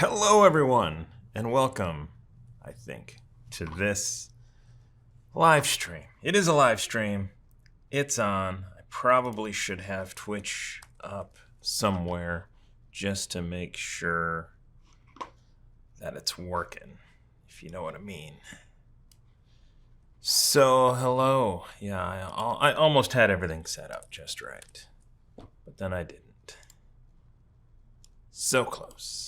Hello, everyone, and welcome, I think, to this live stream. It is a live stream. It's on. I probably should have Twitch up somewhere just to make sure that it's working, if you know what I mean. So, hello. Yeah, I almost had everything set up just right, but then I didn't. So close.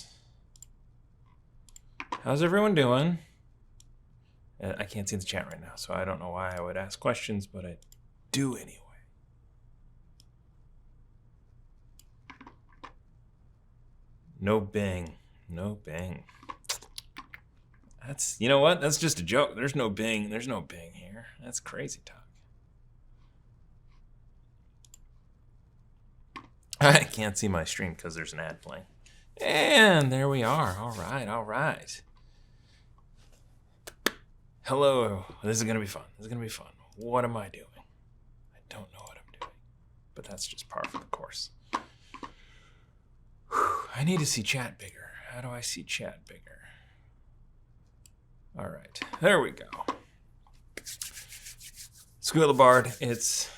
How's everyone doing? I can't see the chat right now, so I don't know why I would ask questions, but I do anyway. No bing. No bing. That's, you know what? That's just a joke. There's no bing. There's no bing here. That's crazy talk. I can't see my stream because there's an ad playing. And there we are. All right, all right. Hello. This is going to be fun. This is going to be fun. What am I doing? I don't know what I'm doing. But that's just par for the course. I need to see chat bigger. How do I see chat bigger? All right. There we go. Squeal the Bard. It's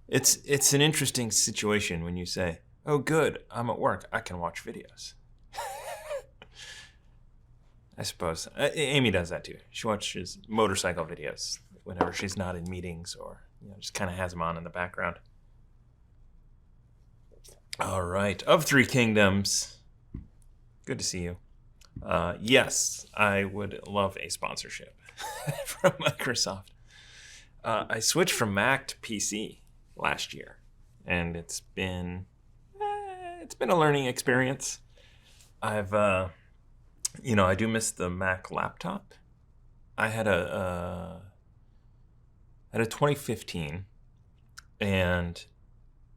an interesting situation when you say, oh, good, I'm at work. I can watch videos. I suppose. Amy does that too. She watches motorcycle videos whenever she's not in meetings or just kind of has them on in the background. All right. Of Three Kingdoms. Good to see you. Yes, I would love a sponsorship from Microsoft. I switched from Mac to PC last year, and it's been a learning experience. I do miss the Mac laptop. I had a 2015, and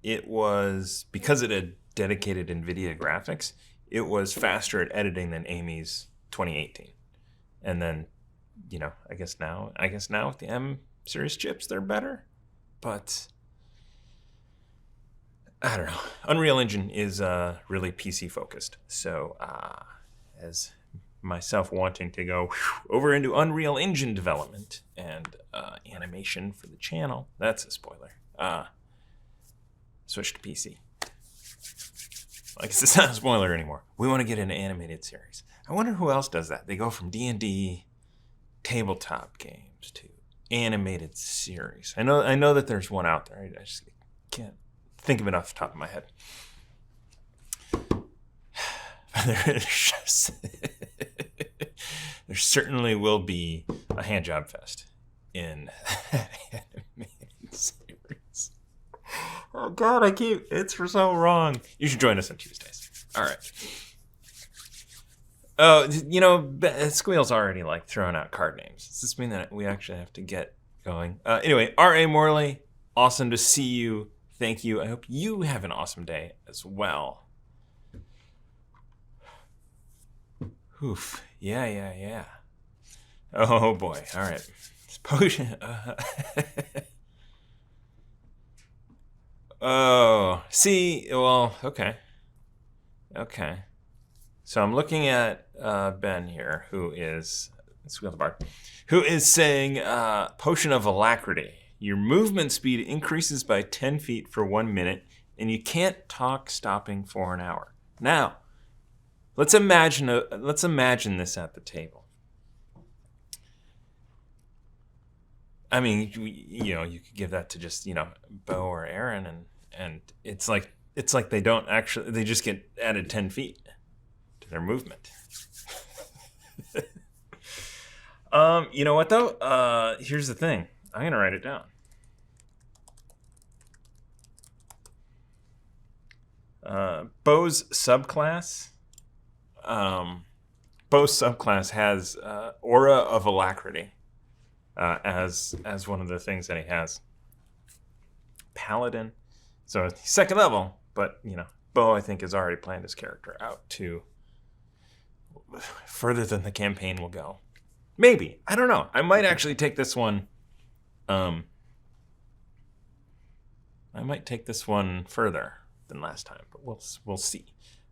it was, because it had dedicated NVIDIA graphics, it was faster at editing than Amy's 2018. And then, I guess now with the M series chips, they're better. But I don't know. Unreal Engine is really PC focused. So as myself wanting to go over into Unreal Engine development and animation for the channel, that's a spoiler. Switch to PC. I guess it's not a spoiler anymore. We want to get an animated series. I wonder who else does that. They go from D&D tabletop games to animated series. I know that there's one out there. I just can't think of it off the top of my head. There certainly will be a handjob fest in that animated series. Oh God, it's for so wrong. You should join us on Tuesdays. All right. Oh, Squeal's already throwing out card names. Does this mean that we actually have to get going? Anyway, R.A. Morley, awesome to see you. Thank you. I hope you have an awesome day as well. Oof. Yeah. Oh boy. All right. Potion. Oh, see. Well, okay. So I'm looking at Ben here, who is Squeal the Bard, who is saying Potion of Alacrity. Your movement speed increases by 10 feet for 1 minute, and you can't talk stopping for an hour. Now, let's imagine this at the table. I mean, you could give that to just Bo or Aaron, and it's like they just get added 10 feet to their movement. You know what though? Here's the thing. I'm gonna write it down. Bo's subclass. Bo's subclass has Aura of Alacrity as one of the things that he has. Paladin. So he's second level, but Bo I think has already planned his character out to further than the campaign will go. Maybe. I don't know. I might actually take this one. I might take this one further than last time, but we'll see.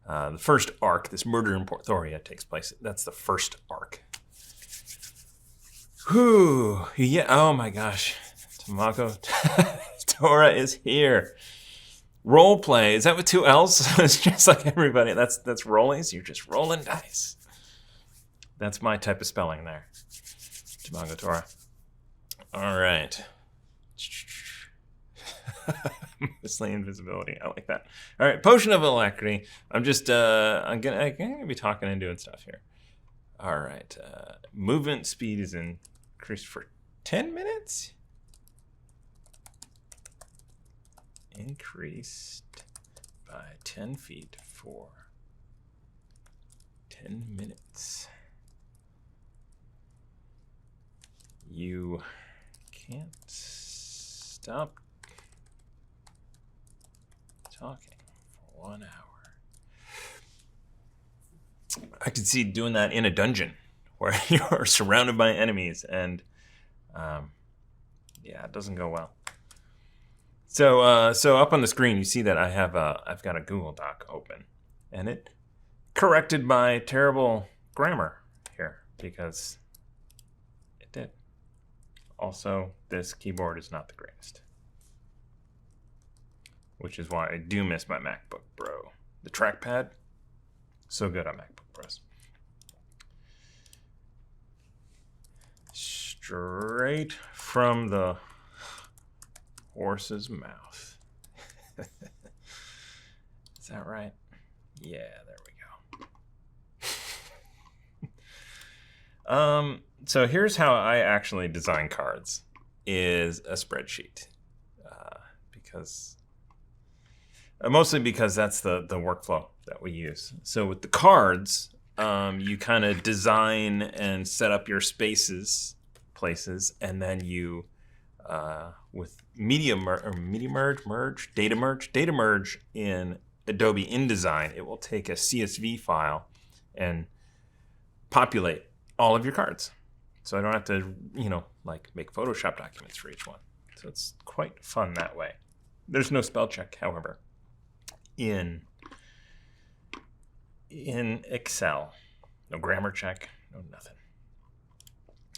The first arc, this murder in Porthoria, takes place. That's the first arc. Whew. Yeah. Oh my gosh. Tamago Tora is here. Role play. Is that with 2 L's? It's just like everybody. That's rollies. You're just rolling dice. That's my type of spelling there. Tamago Tora. All right. Mostly invisibility. I like that. All right. Potion of Alacrity. I'm just I'm gonna be talking and doing stuff here. All right. Movement speed is increased for 10 minutes. Increased by 10 feet for 10 minutes. You can't stop talking for 1 hour. I could see doing that in a dungeon where you're surrounded by enemies, and yeah, it doesn't go well. So up on the screen, you see that I've got a Google Doc open, and it corrected my terrible grammar here because it did. Also, this keyboard is not the greatest, which is why I do miss my MacBook Pro. The trackpad, so good on MacBook Pros. Straight from the horse's mouth. Is that right? Yeah, there we go. So here's how I actually design cards, is a spreadsheet. Mostly because that's the workflow that we use. So with the cards, you kind of design and set up your places, and then you, with data merge in Adobe InDesign, it will take a CSV file and populate all of your cards. So I don't have to, like make Photoshop documents for each one. So it's quite fun that way. There's no spell check, however, in Excel. No grammar check, no nothing.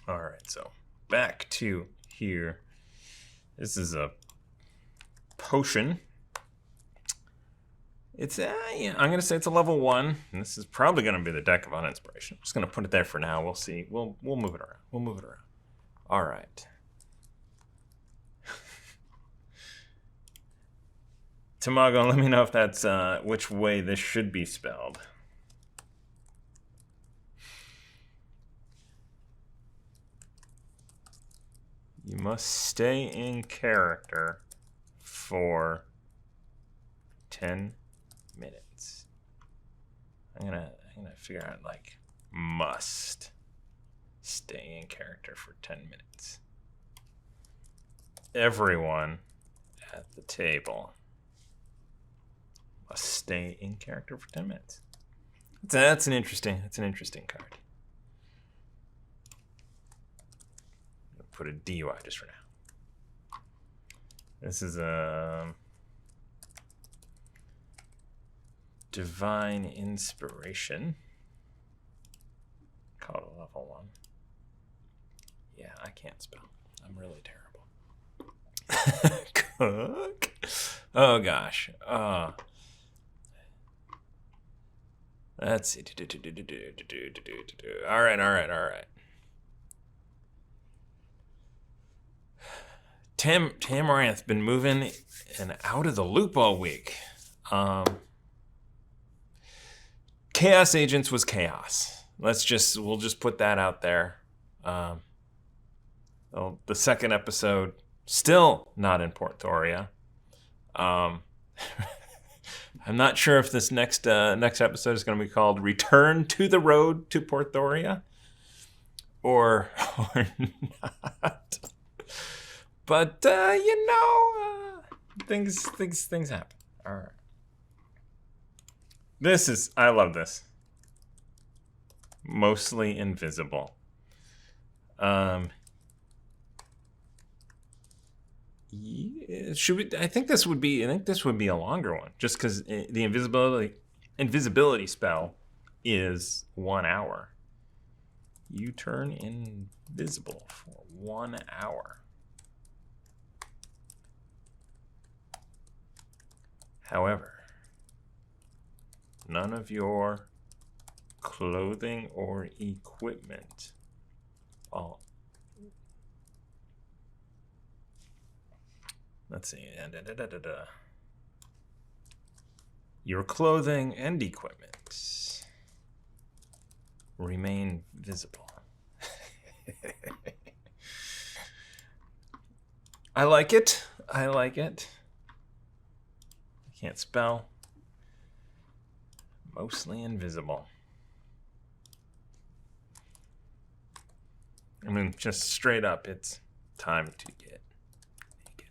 All right, so back to here. This is a potion. It's I'm gonna say it's a level 1, and this is probably gonna be the deck of uninspiration. I'm just gonna put it there for now. We'll see. We'll move it around. All right. Tamago, let me know if that's which way this should be spelled. You must stay in character for 10 minutes. I'm gonna figure out, like, must stay in character for 10 minutes. Everyone at the table must stay in character for 10 minutes. That's an interesting card. I'll put a DUI just for now. This is a Divine Inspiration. Call it a level 1. Yeah, I can't spell. I'm really terrible. Cook. Oh gosh. Let's see. All right. Tamaranth been moving and out of the loop all week. Chaos Agents was chaos. We'll just put that out there. The second episode, still not in Porthoria. I'm not sure if this next episode is going to be called "Return to the Road to Porthoria" or not. But things happen. All right. I love this. Mostly invisible. I think this would be a longer one, just because the invisibility invisibility spell is 1 hour. You turn invisible for 1 hour. However, none of your clothing or equipment. Let's see. Your clothing and equipment remain visible. I like it. I like it. I can't spell. Mostly invisible. I mean, just straight up, it's time to get naked.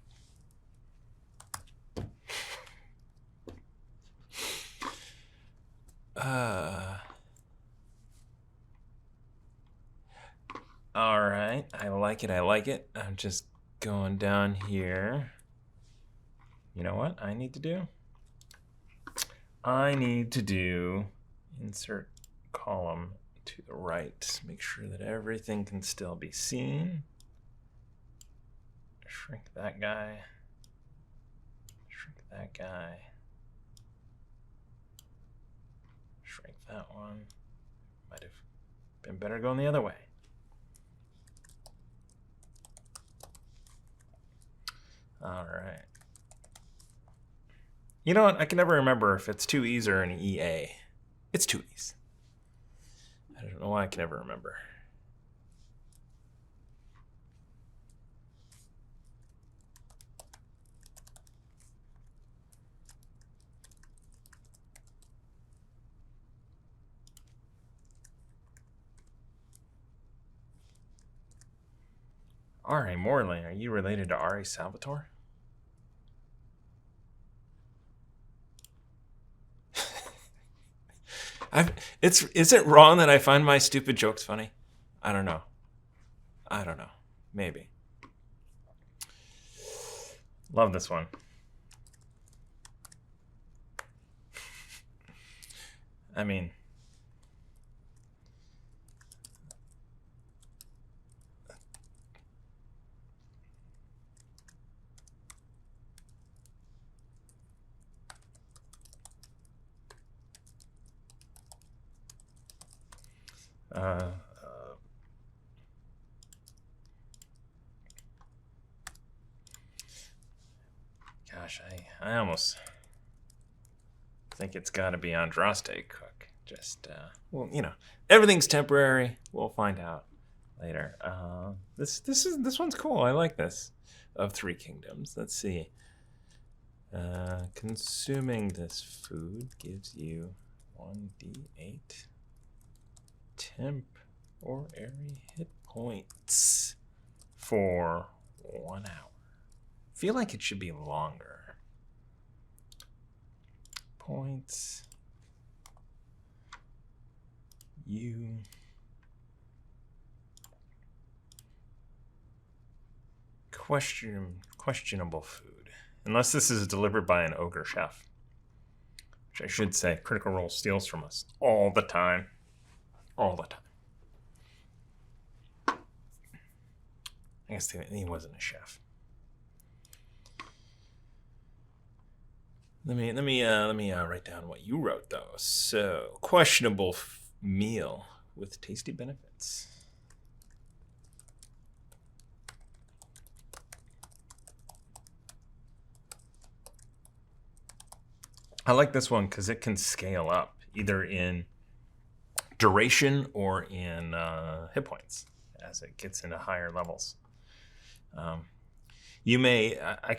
All right, I like it. I like it. I'm just going down here. You know what I need to do? I need to do insert column to the right. Make sure that everything can still be seen. Shrink that guy. Shrink that guy. Shrink that one. Might have been better going the other way. All right. You know what? I can never remember if it's 2 E's or an EA. It's 2 E's. I don't know why I can never remember. R.A. Morley, are you related to R.A. Salvatore? Is it wrong that I find my stupid jokes funny? I don't know. Maybe. Love this one. I mean, gosh, I almost think it's got to be Andraste Cook. Just, well, you know, everything's temporary. We'll find out later. This one's cool. I like this. Of 3 Kingdoms. Let's see. Consuming this food gives you 1d8 temporary hit points for 1 hour. Feel like it should be longer. Points. You questionable food. Unless this is delivered by an ogre chef. Which I should say, Critical Role steals from us all the time. All the time. I guess he wasn't a chef. Let me write down what you wrote though. So, questionable meal with tasty benefits. I like this one because it can scale up either in duration or in hit points as it gets into higher levels. I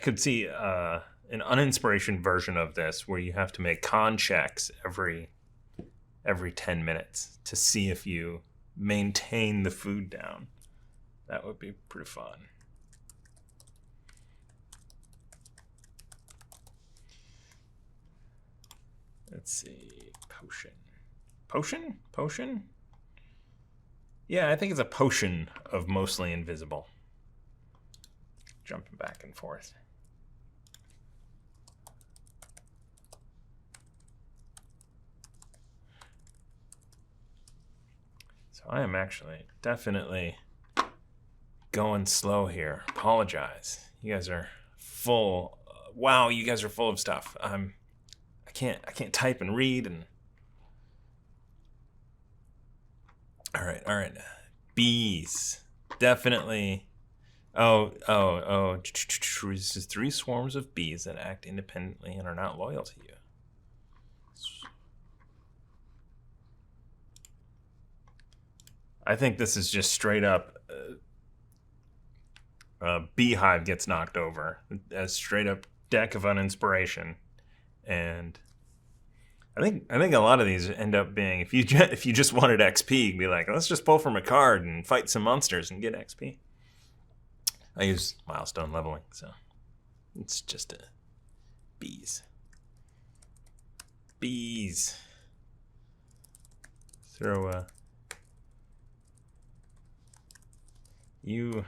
could see an uninspiration version of this where you have to make con checks every 10 minutes to see if you maintain the food down. That would be pretty fun. Let's see. Potion? Yeah, I think it's a potion of mostly invisible. Jumping back and forth. So I am actually definitely going slow here. Apologize. You guys are full. Wow, you guys are full of stuff. I can't type and read and. All right. Bees, definitely. Oh. This is 3 swarms of bees that act independently and are not loyal to you. I think this is just straight up. Beehive gets knocked over as straight up deck of uninspiration, and I think a lot of these end up being if you just wanted XP, be like, let's just pull from a card and fight some monsters and get XP. I use milestone leveling, so it's just a bees. Throw a you.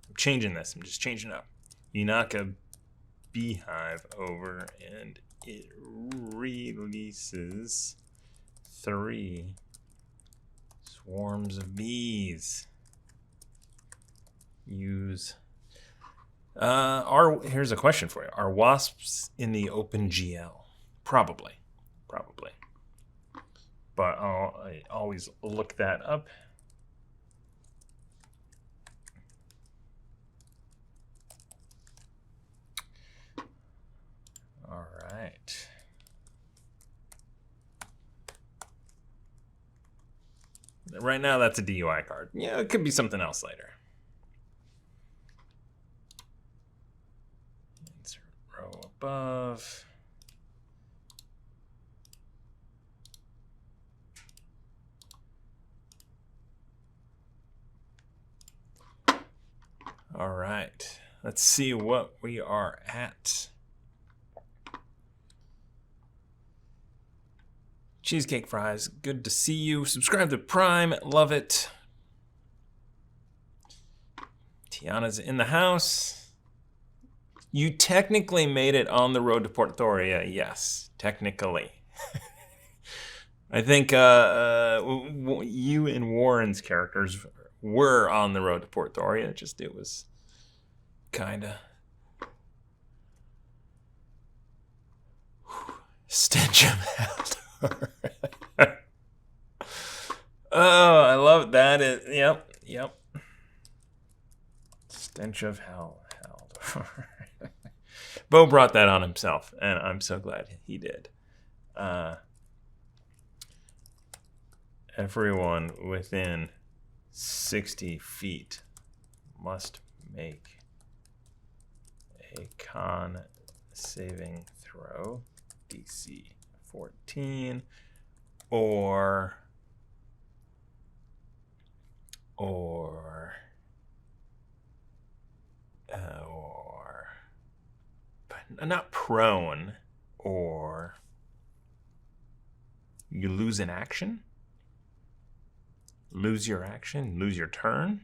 I'm changing this. I'm just changing it up. You knock a beehive over and it releases 3 swarms of bees. Use. Here's a question for you. Are wasps in the open GL? Probably. But I always look that up. All right. Right now, that's a DUI card. Yeah, it could be something else later. Insert row above. All right. Let's see what we are at. Cheesecake Fries, good to see you. Subscribe to Prime, love it. Tiana's in the house. You technically made it on the road to Portoria, yes, technically. I think you and Warren's characters were on the road to Portoria, just it was kind of... Stench of hell. Oh, I love that. Yep. Stench of hell. Bo brought that on himself, and I'm so glad he did. Everyone within 60 feet must make a con saving throw, DC 14, or not prone, or you lose an action, lose your action, lose your turn,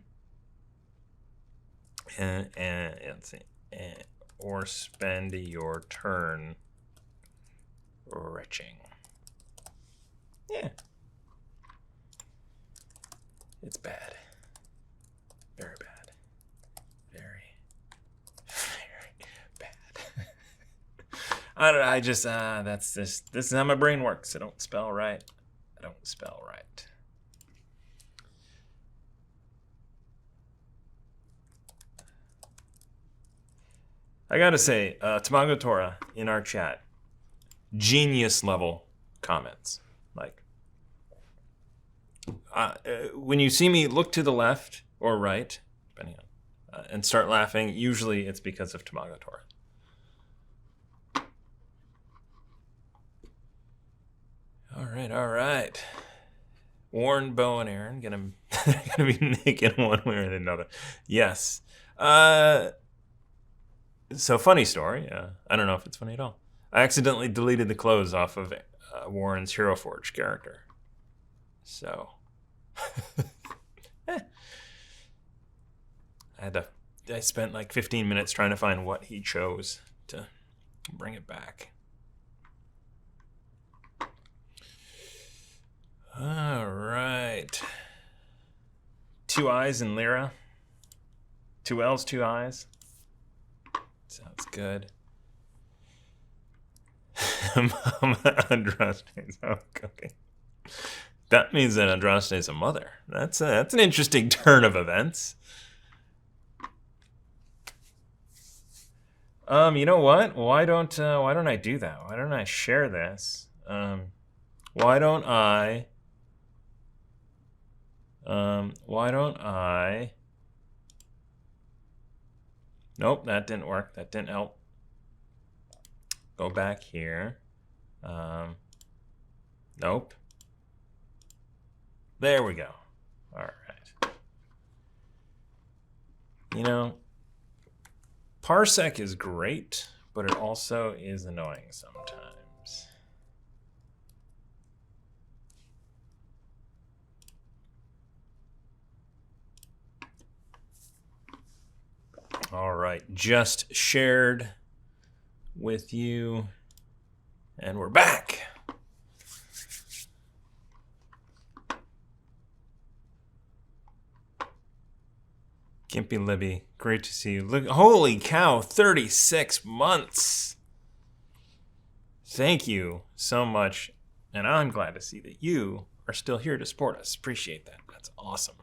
and let's see, or spend your turn retching. Yeah. It's bad. Very bad. Very bad. I just, that's this is how my brain works. I don't spell right. I gotta say, Tamago Tora in our chat, genius level comments. Like, when you see me look to the left or right, depending on, and start laughing, usually it's because of Tamago Tora. All right. Warren, Bo, and Aaron gonna be naked one way or another. Yes. So funny story. I don't know if it's funny at all. I accidentally deleted the clothes off of Warren's Hero Forge character. So I spent like 15 minutes trying to find what he chose to bring it back. All right. 2 I's in Lyra. 2 L's, 2 I's. Sounds good. Andraste's okay. That means that Andraste is a mother. That's an interesting turn of events. You know what? Why don't I do that? Why don't I share this? Why don't I? Nope, that didn't work. That didn't help. Go back here. Nope. There we go. All right. You know, Parsec is great, but it also is annoying sometimes. All right, just shared with you, and we're back. Gimpy Libby, great to see you. Look, holy cow, 36 months. Thank you so much, and I'm glad to see that you are still here to support us. Appreciate that. That's awesome.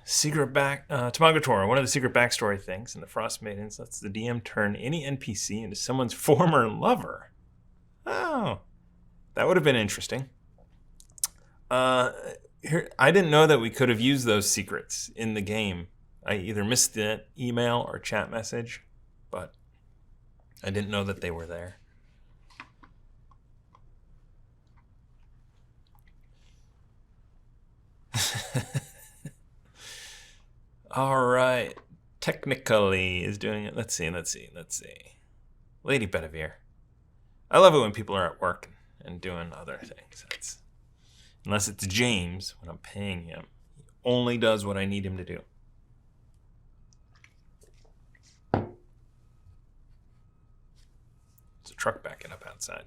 Secret back, Tamagatora, one of the secret backstory things in the Frost Maidens lets the DM turn any NPC into someone's former lover. Oh, that would have been interesting. Here, I didn't know that we could have used those secrets in the game. I either missed the email or chat message, but I didn't know that they were there. All right. Technically is doing it. Let's see. Lady Bedivere. I love it when people are at work and doing other things. Unless it's James, when I'm paying him, he only does what I need him to do. There's a truck backing up outside.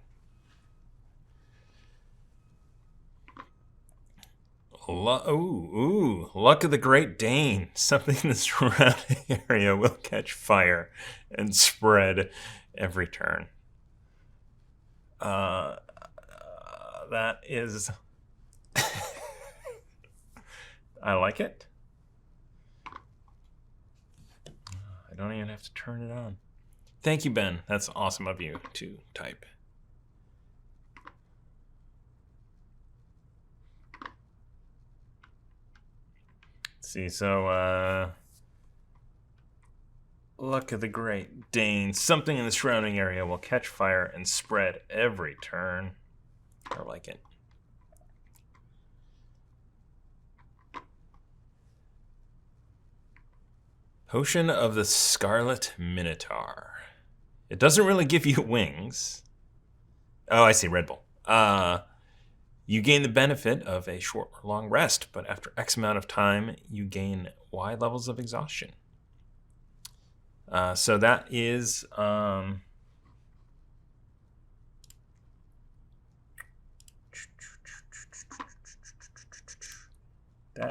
Luck of the Great Dane. Something in the surrounding area will catch fire and spread every turn. That is... I like it. I don't even have to turn it on. Thank you, Ben. That's awesome of you to type. See, so Luck of the Great Dane. Something in the surrounding area will catch fire and spread every turn. I like it. Potion of the Scarlet Minotaur. It doesn't really give you wings. Oh, I see, Red Bull. You gain the benefit of a short or long rest, but after X amount of time, you gain Y levels of exhaustion. So that is... that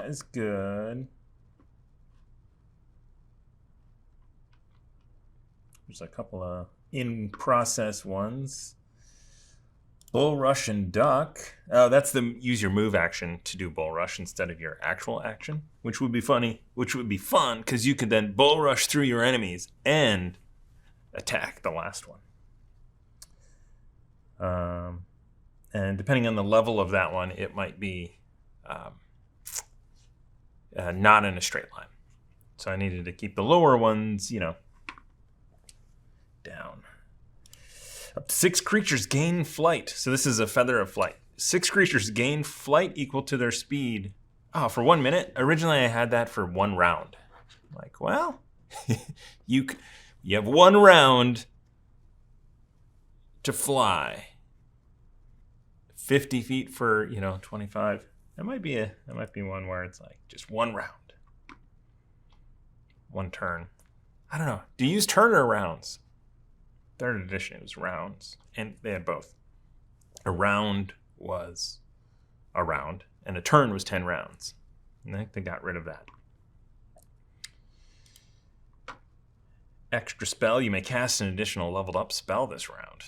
is good. There's a couple of in-process ones. Bull Rush and Duck. Oh, that's the use your move action to do Bull Rush instead of your actual action, which would be funny, which would be fun, because you could then Bull Rush through your enemies and attack the last one. And depending on the level of that one, it might be not in a straight line. So I needed to keep the lower ones, you know, down. Up to 6 creatures gain flight. So this is a feather of flight. 6 creatures gain flight equal to their speed. Oh, for 1 minute? Originally I had that for 1 round. I'm like, well, you have 1 round to fly. 50 feet for, 25. That might be one where it's like just 1 round. 1 turn. I don't know. Do you use turn or rounds? 3rd edition, it was rounds, and they had both. A round was a round, and a turn was 10 rounds. And I think they got rid of that. Extra spell, you may cast an additional leveled up spell this round.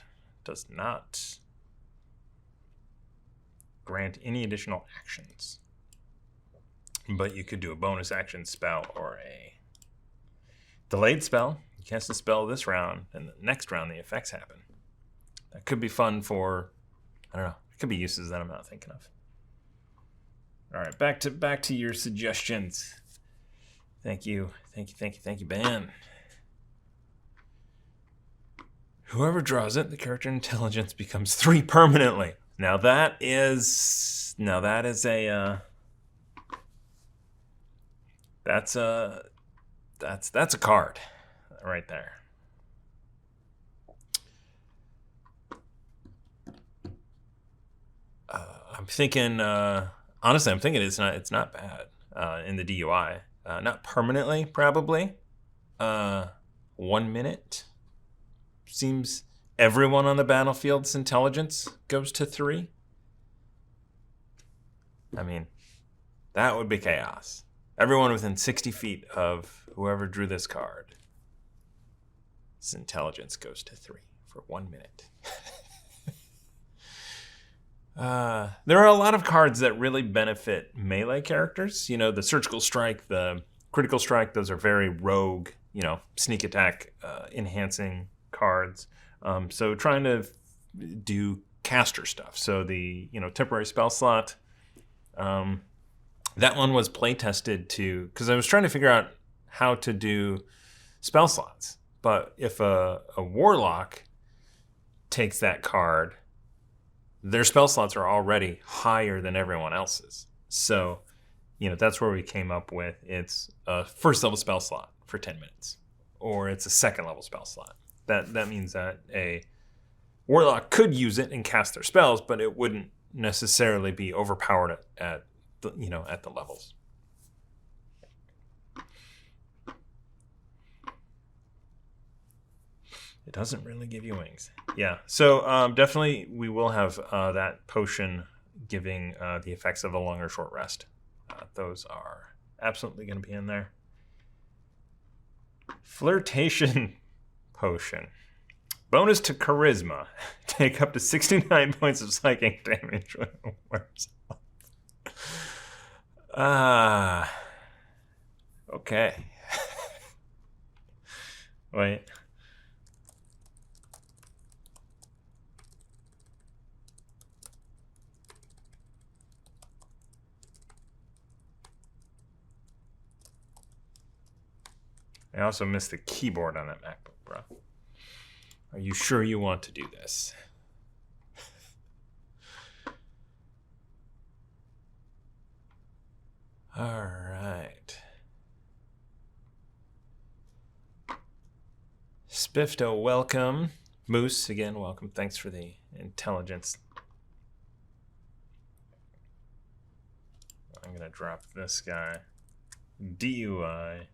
Does not grant any additional actions. But you could do a bonus action spell or a delayed spell. You cast a spell this round, and the next round the effects happen. That could be fun for, I don't know, it could be uses that I'm not thinking of. All right, back to your suggestions. Thank you, Ben. Whoever draws it, the character intelligence becomes 3 permanently. Now that's a card right there. I'm thinking, honestly, it's not bad in the DUI. Not permanently, probably. 1 minute. Seems everyone on the battlefield's intelligence goes to 3. I mean, that would be chaos. Everyone within 60 feet of whoever drew this card, his intelligence goes to 3 for 1 minute. There are a lot of cards that really benefit melee characters. You know, the surgical strike, the critical strike, those are very rogue, sneak attack enhancing cards. So trying to do caster stuff. So the, temporary spell slot, that one was play tested because I was trying to figure out how to do spell slots. But if a warlock takes that card, their spell slots are already higher than everyone else's. So, that's where we came up with it's a first level spell slot for 10 minutes, or it's a second level spell slot. That means that a warlock could use it and cast their spells, but it wouldn't necessarily be overpowered at the levels. It doesn't really give you wings. Yeah, so definitely we will have that potion giving the effects of a long or short rest. Those are absolutely going to be in there. Flirtation potion. Bonus to charisma. Take up to 69 points of psychic damage when it wears off. Okay. Wait. I also missed the keyboard on that MacBook, bro. Are you sure you want to do this? All right. Spifto, welcome. Moose, again, welcome. Thanks for the intelligence. I'm going to drop this guy. DUI.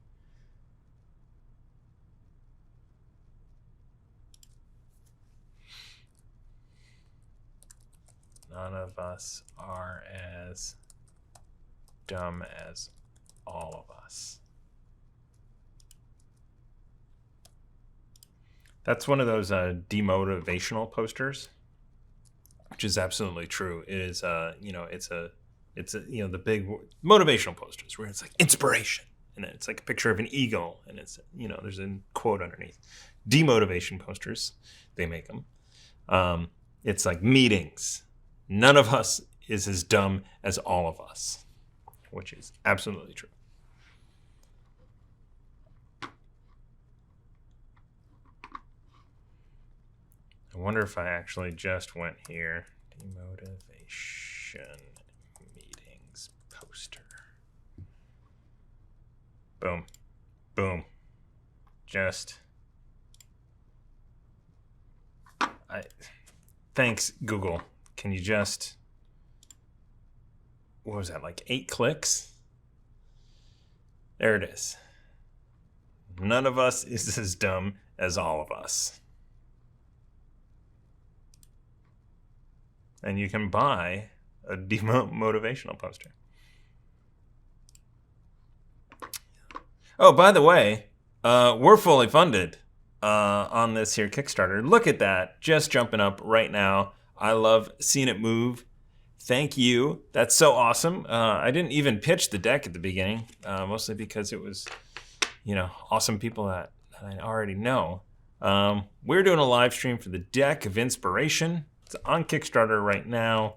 None of us are as dumb as all of us. That's one of those demotivational posters, which is absolutely true. It is, it's the big motivational posters where it's like inspiration, and it's like a picture of an eagle, and it's, there's a quote underneath. Demotivation posters, they make them. It's like meetings. None of us is as dumb as all of us, which is absolutely true. I wonder if I actually just went here. Demotivation meetings poster. Boom. Boom. Thanks, Google. Can you just, what was that, like 8 clicks? There it is. None of us is as dumb as all of us. And you can buy a demotivational poster. Oh, by the way, we're fully funded on this here Kickstarter. Look at that, just jumping up right now. I love seeing it move. Thank you. That's so awesome. I didn't even pitch the deck at the beginning, mostly because it was, awesome people that I already know. We're doing a live stream for the Deck of Inspiration. It's on Kickstarter right now.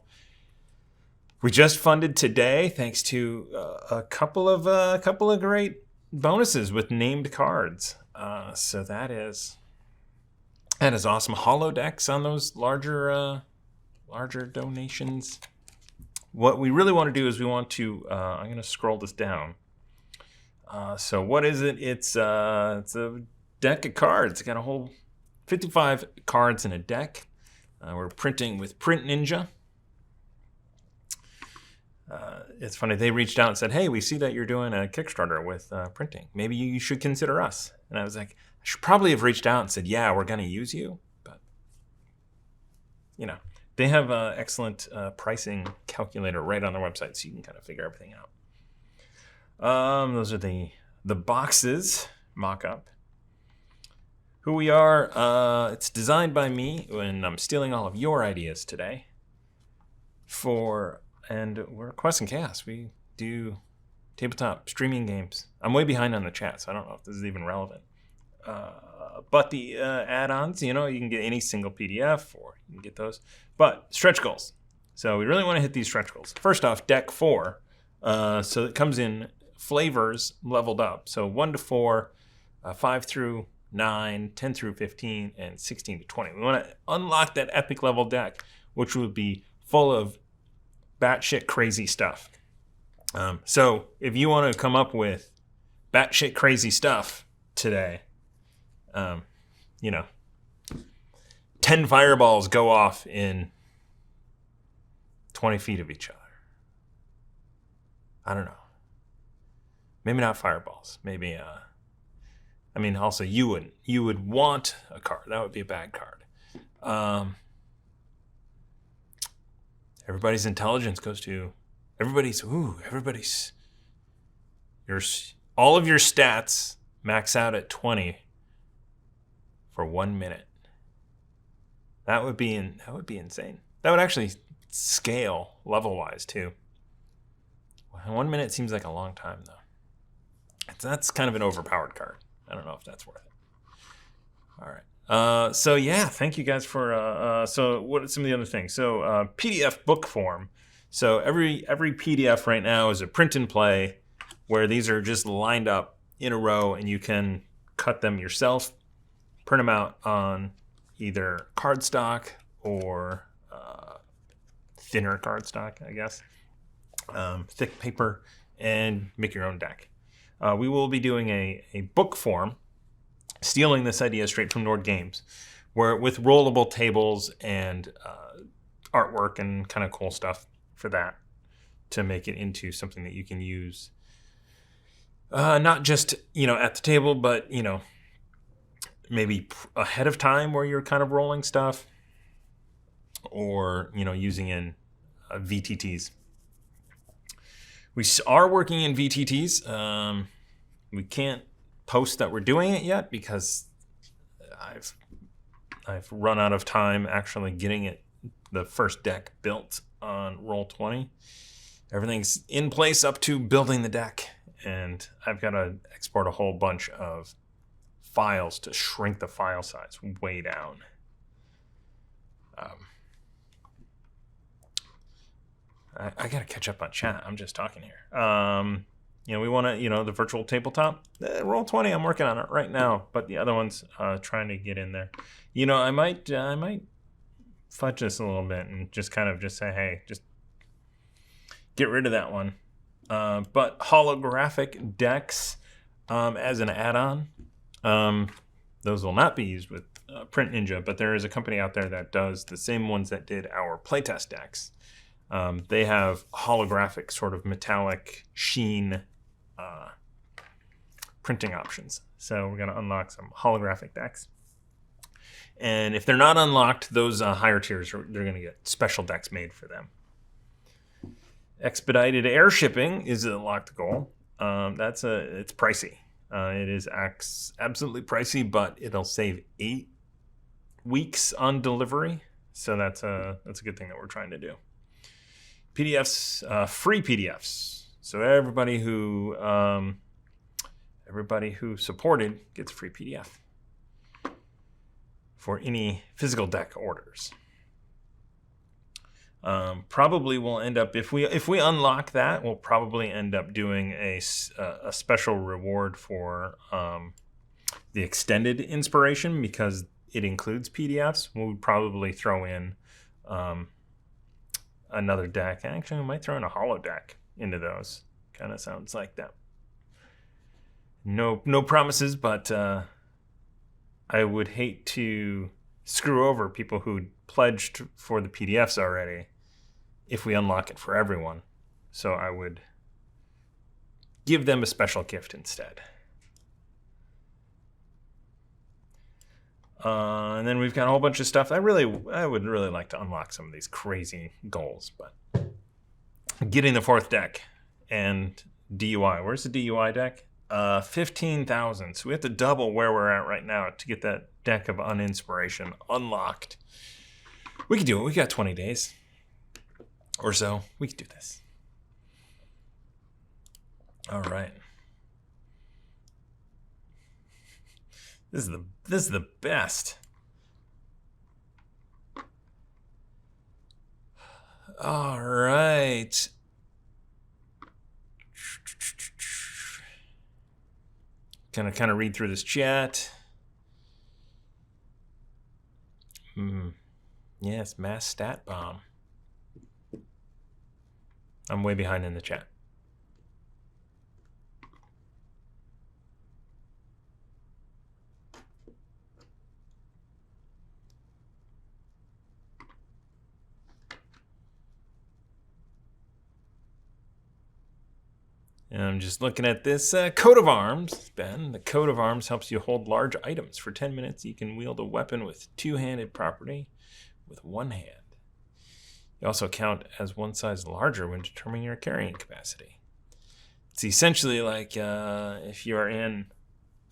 We just funded today, thanks to a couple of great bonuses with named cards. So that is awesome. Holodecks on those larger donations. What we really want to do is we want to. I'm going to scroll this down. So what is it? It's a deck of cards. It's got a whole 55 cards in a deck. We're printing with Print Ninja. It's funny, they reached out and said, hey, we see that you're doing a Kickstarter with printing. Maybe you should consider us. And I was like, I should probably have reached out and said, yeah, we're going to use you. But, they have an excellent pricing calculator right on their website, so you can kind of figure everything out. Those are the boxes mock-up. Who we are, it's designed by me, and I'm stealing all of your ideas today. And we're Quest and Chaos. We do tabletop streaming games. I'm way behind on the chat, so I don't know if this is even relevant. But the add-ons, you can get any single PDF, or you can get those. But stretch goals. So we really want to hit these stretch goals. First off, deck 4. So it comes in flavors leveled up. So 1 to 4, 5 through 9, 10 through 15, and 16 to 20. We want to unlock that epic level deck, which would be full of batshit crazy stuff. So if you want to come up with batshit crazy stuff today, 10 fireballs go off in 20 feet of each other. I don't know. Maybe not fireballs. Maybe, also you would want a card. That would be a bad card. Everybody's intelligence goes to all of your stats max out at 20 for 1 minute. That would be insane. That would actually scale level-wise too. 1 minute seems like a long time though. That's kind of an overpowered card. I don't know if that's worth it. All right. So yeah, thank you guys for. So what are some of the other things? So PDF book form. So every PDF right now is a print and play, where these are just lined up in a row, and you can cut them yourself, print them out on either cardstock or thinner cardstock, I guess, thick paper, and make your own deck. We will be doing a book form, stealing this idea straight from Nord Games, where with rollable tables and artwork and kind of cool stuff for that, to make it into something that you can use not just at the table, but maybe ahead of time where you're kind of rolling stuff, or using in VTTs. We are working in VTTs. We can't post that we're doing it yet because I've run out of time actually getting the first deck built on Roll20. Everything's in place up to building the deck, and I've got to export a whole bunch of files to shrink the file size way down. I got to catch up on chat. I'm just talking here. We want to, the virtual tabletop. Roll20, I'm working on it right now, but the other one's trying to get in there. I might fudge this a little bit and just say, hey, just get rid of that one. But holographic decks as an add-on, those will not be used with Print Ninja, but there is a company out there that does the same ones that did our playtest decks. They have holographic sort of metallic sheen printing options. So we're going to unlock some holographic decks. And if they're not unlocked, those higher tiers, they're going to get special decks made for them. Expedited air shipping is a locked goal. It's pricey. It is absolutely pricey, but it'll save 8 weeks on delivery. So that's a good thing that we're trying to do. PDFs, free PDFs. So everybody who supported gets a free PDF for any physical deck orders. Probably we'll end up, if we unlock that, we'll probably end up doing a special reward for the extended inspiration, because it includes PDFs. We'll probably throw in another deck. Actually, we might throw in a holo deck into those. Kind of sounds like that. No promises, but I would hate to screw over people who pledged for the PDFs already if we unlock it for everyone. So I would give them a special gift instead. And then we've got a whole bunch of stuff. I would really like to unlock some of these crazy goals, but getting the 4th deck and DUI. Where's the DUI deck? 15,000. So we have to double where we're at right now to get that deck of uninspiration unlocked. We can do it. We got 20 days or so. We can do this. All right. This is the best. All right. Gonna kind of read through this chat. Yes, mass stat bomb. I'm way behind in the chat. And I'm just looking at this coat of arms, Ben. The coat of arms helps you hold large items. For 10 minutes, you can wield a weapon with two-handed property with one hand. You also count as one size larger when determining your carrying capacity. It's essentially like if you're in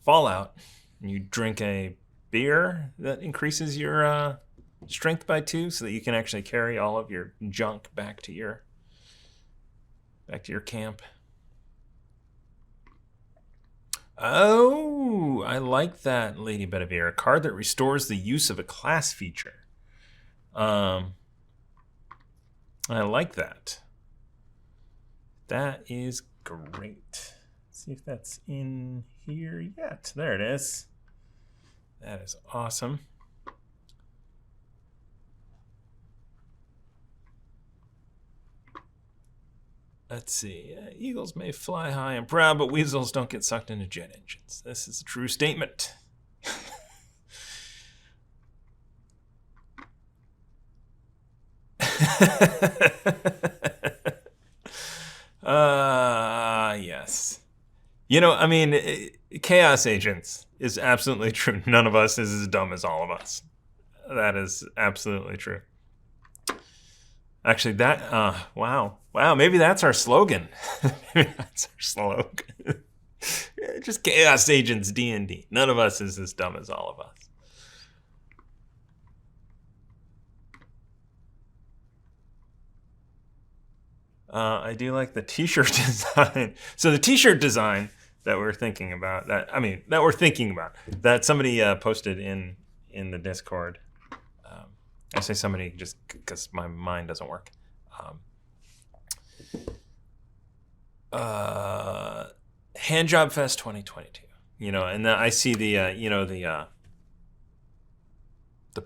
Fallout and you drink a beer that increases your strength by 2 so that you can actually carry all of your junk back to your camp. Oh, I like that, Lady Bedivere. A card that restores the use of a class feature. I like that. That is great. Let's see if that's in here yet. There it is. That is awesome. Let's see. Eagles may fly high and proud, but weasels don't get sucked into jet engines. This is a true statement. Yes. You know, I mean, chaos agents is absolutely true. None of us is as dumb as all of us. That is absolutely true. Actually, that, wow, maybe that's our slogan. Maybe that's our slogan. Just chaos agents, D&D. None of us is as dumb as all of us. I do like the t-shirt design. So the t-shirt design that we're thinking about, that somebody posted in the Discord. I say somebody just because my mind doesn't work. Handjob Fest 2022. You know, and I see the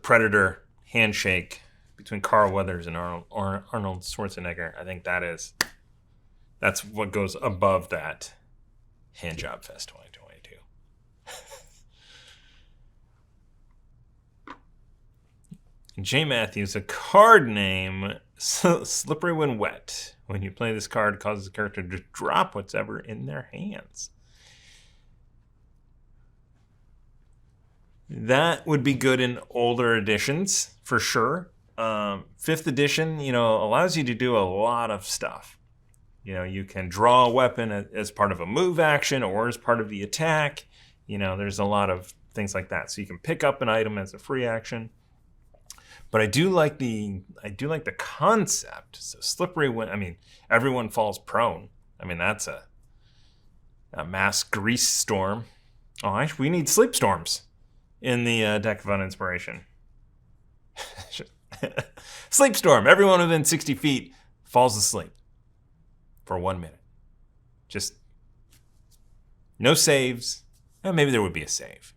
Predator handshake between Carl Weathers and Arnold Schwarzenegger. I think that's what goes above that. Handjob Fest 2022. J. Matthews, a card name, Slippery When Wet. When you play this card, it causes the character to drop whatever in their hands. That would be good in older editions, for sure. 5th edition, you know, allows you to do a lot of stuff. You know, you can draw a weapon as part of a move action or as part of the attack. You know, there's a lot of things like that. So you can pick up an item as a free action. But I do like the concept. So slippery when, I mean, everyone falls prone. I mean, that's a mass grease storm. Oh, we need sleep storms in the deck of Uninspiration. Sleep storm. Everyone within 60 feet falls asleep for 1 minute. Just no saves. Maybe there would be a save,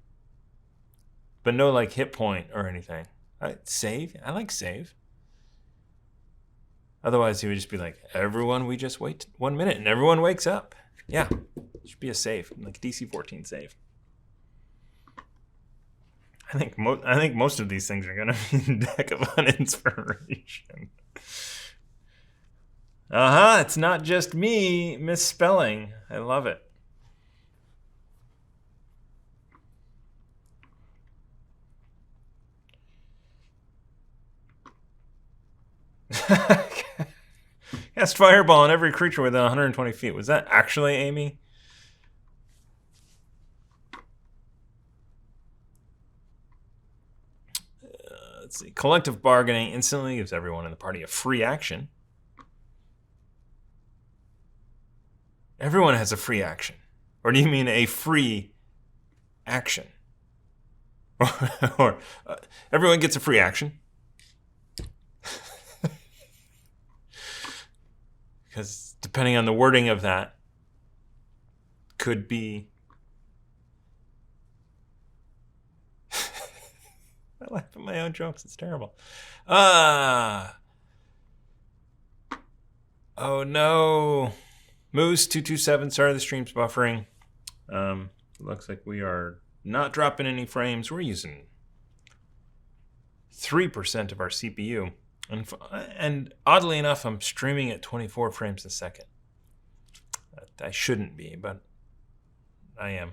but no like hit point or anything. Save. I like save. Otherwise, he would just be like, everyone, we just wait 1 minute and everyone wakes up. Yeah, it should be a save, like a DC 14 save. I think most of these things are gonna be in deck of Uninspiration. It's not just me misspelling. I love it. Cast fireball on every creature within 120 feet. Was that actually Amy? Let's see. Collective bargaining instantly gives everyone in the party a free action. Everyone has a free action. Or do you mean a free action? or everyone gets a free action. Because depending on the wording of that, could be... I laugh at my own jokes. It's terrible. Oh no. Moose227, sorry the stream's buffering. Looks like we are not dropping any frames. We're using 3% of our CPU. And oddly enough, I'm streaming at 24 frames a second. I shouldn't be, but I am.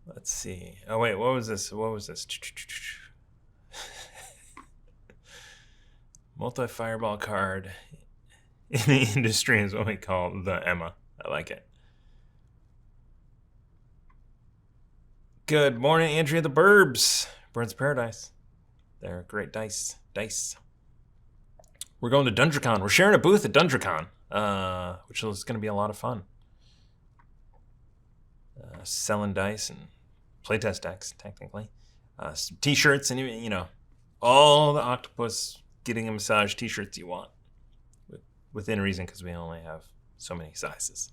Let's see. Oh wait, what was this? Multi-fireball card in the industry is what we call the Emma. I like it. Good morning, Andrea the Burbs. Birds of Paradise. They're great dice. We're going to DungeonCon. We're sharing a booth at DungeonCon, which is going to be a lot of fun. Selling dice and playtest decks, technically. Some t-shirts and, you know, all the octopus getting a massage t-shirts you want. Within reason, because we only have so many sizes.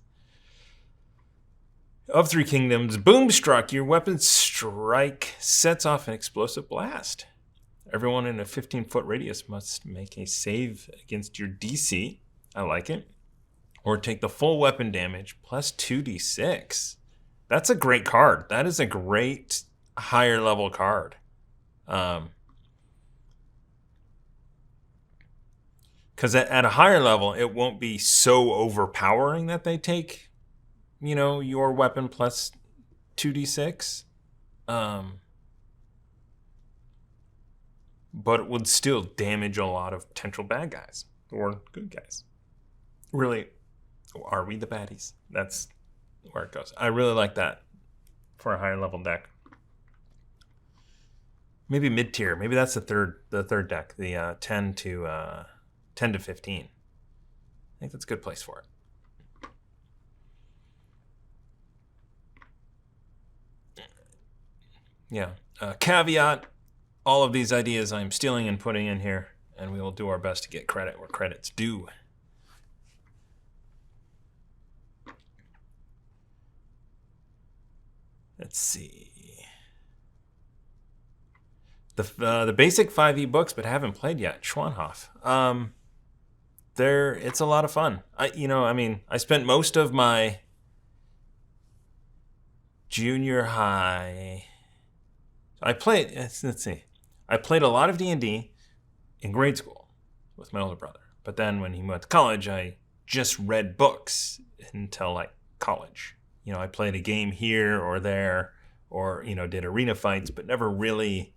Of Three Kingdoms, Boomstruck, your weapon strike sets off an explosive blast. Everyone in a 15-foot radius must make a save against your DC. I like it. Or take the full weapon damage plus 2d6. That's a great card. That is a great higher level card. Because at a higher level, it won't be so overpowering that they take, you know, your weapon plus 2d6. But it would still damage a lot of potential bad guys or good guys. Really, are we the baddies? That's where it goes. I really like that for a higher level deck. Maybe mid tier. Maybe that's the third deck. The 10 to 15. I think that's a good place for it. Yeah. Caveat: all of these ideas I'm stealing and putting in here, and we will do our best to get credit where credit's due. Let's see. The basic 5e books, but haven't played yet. Schwanhof. It's a lot of fun. I spent most of my junior high. I played a lot of D&D in grade school with my older brother. But then when he went to college, I just read books until like college. You know, I played a game here or there, or, you know, did arena fights, but never really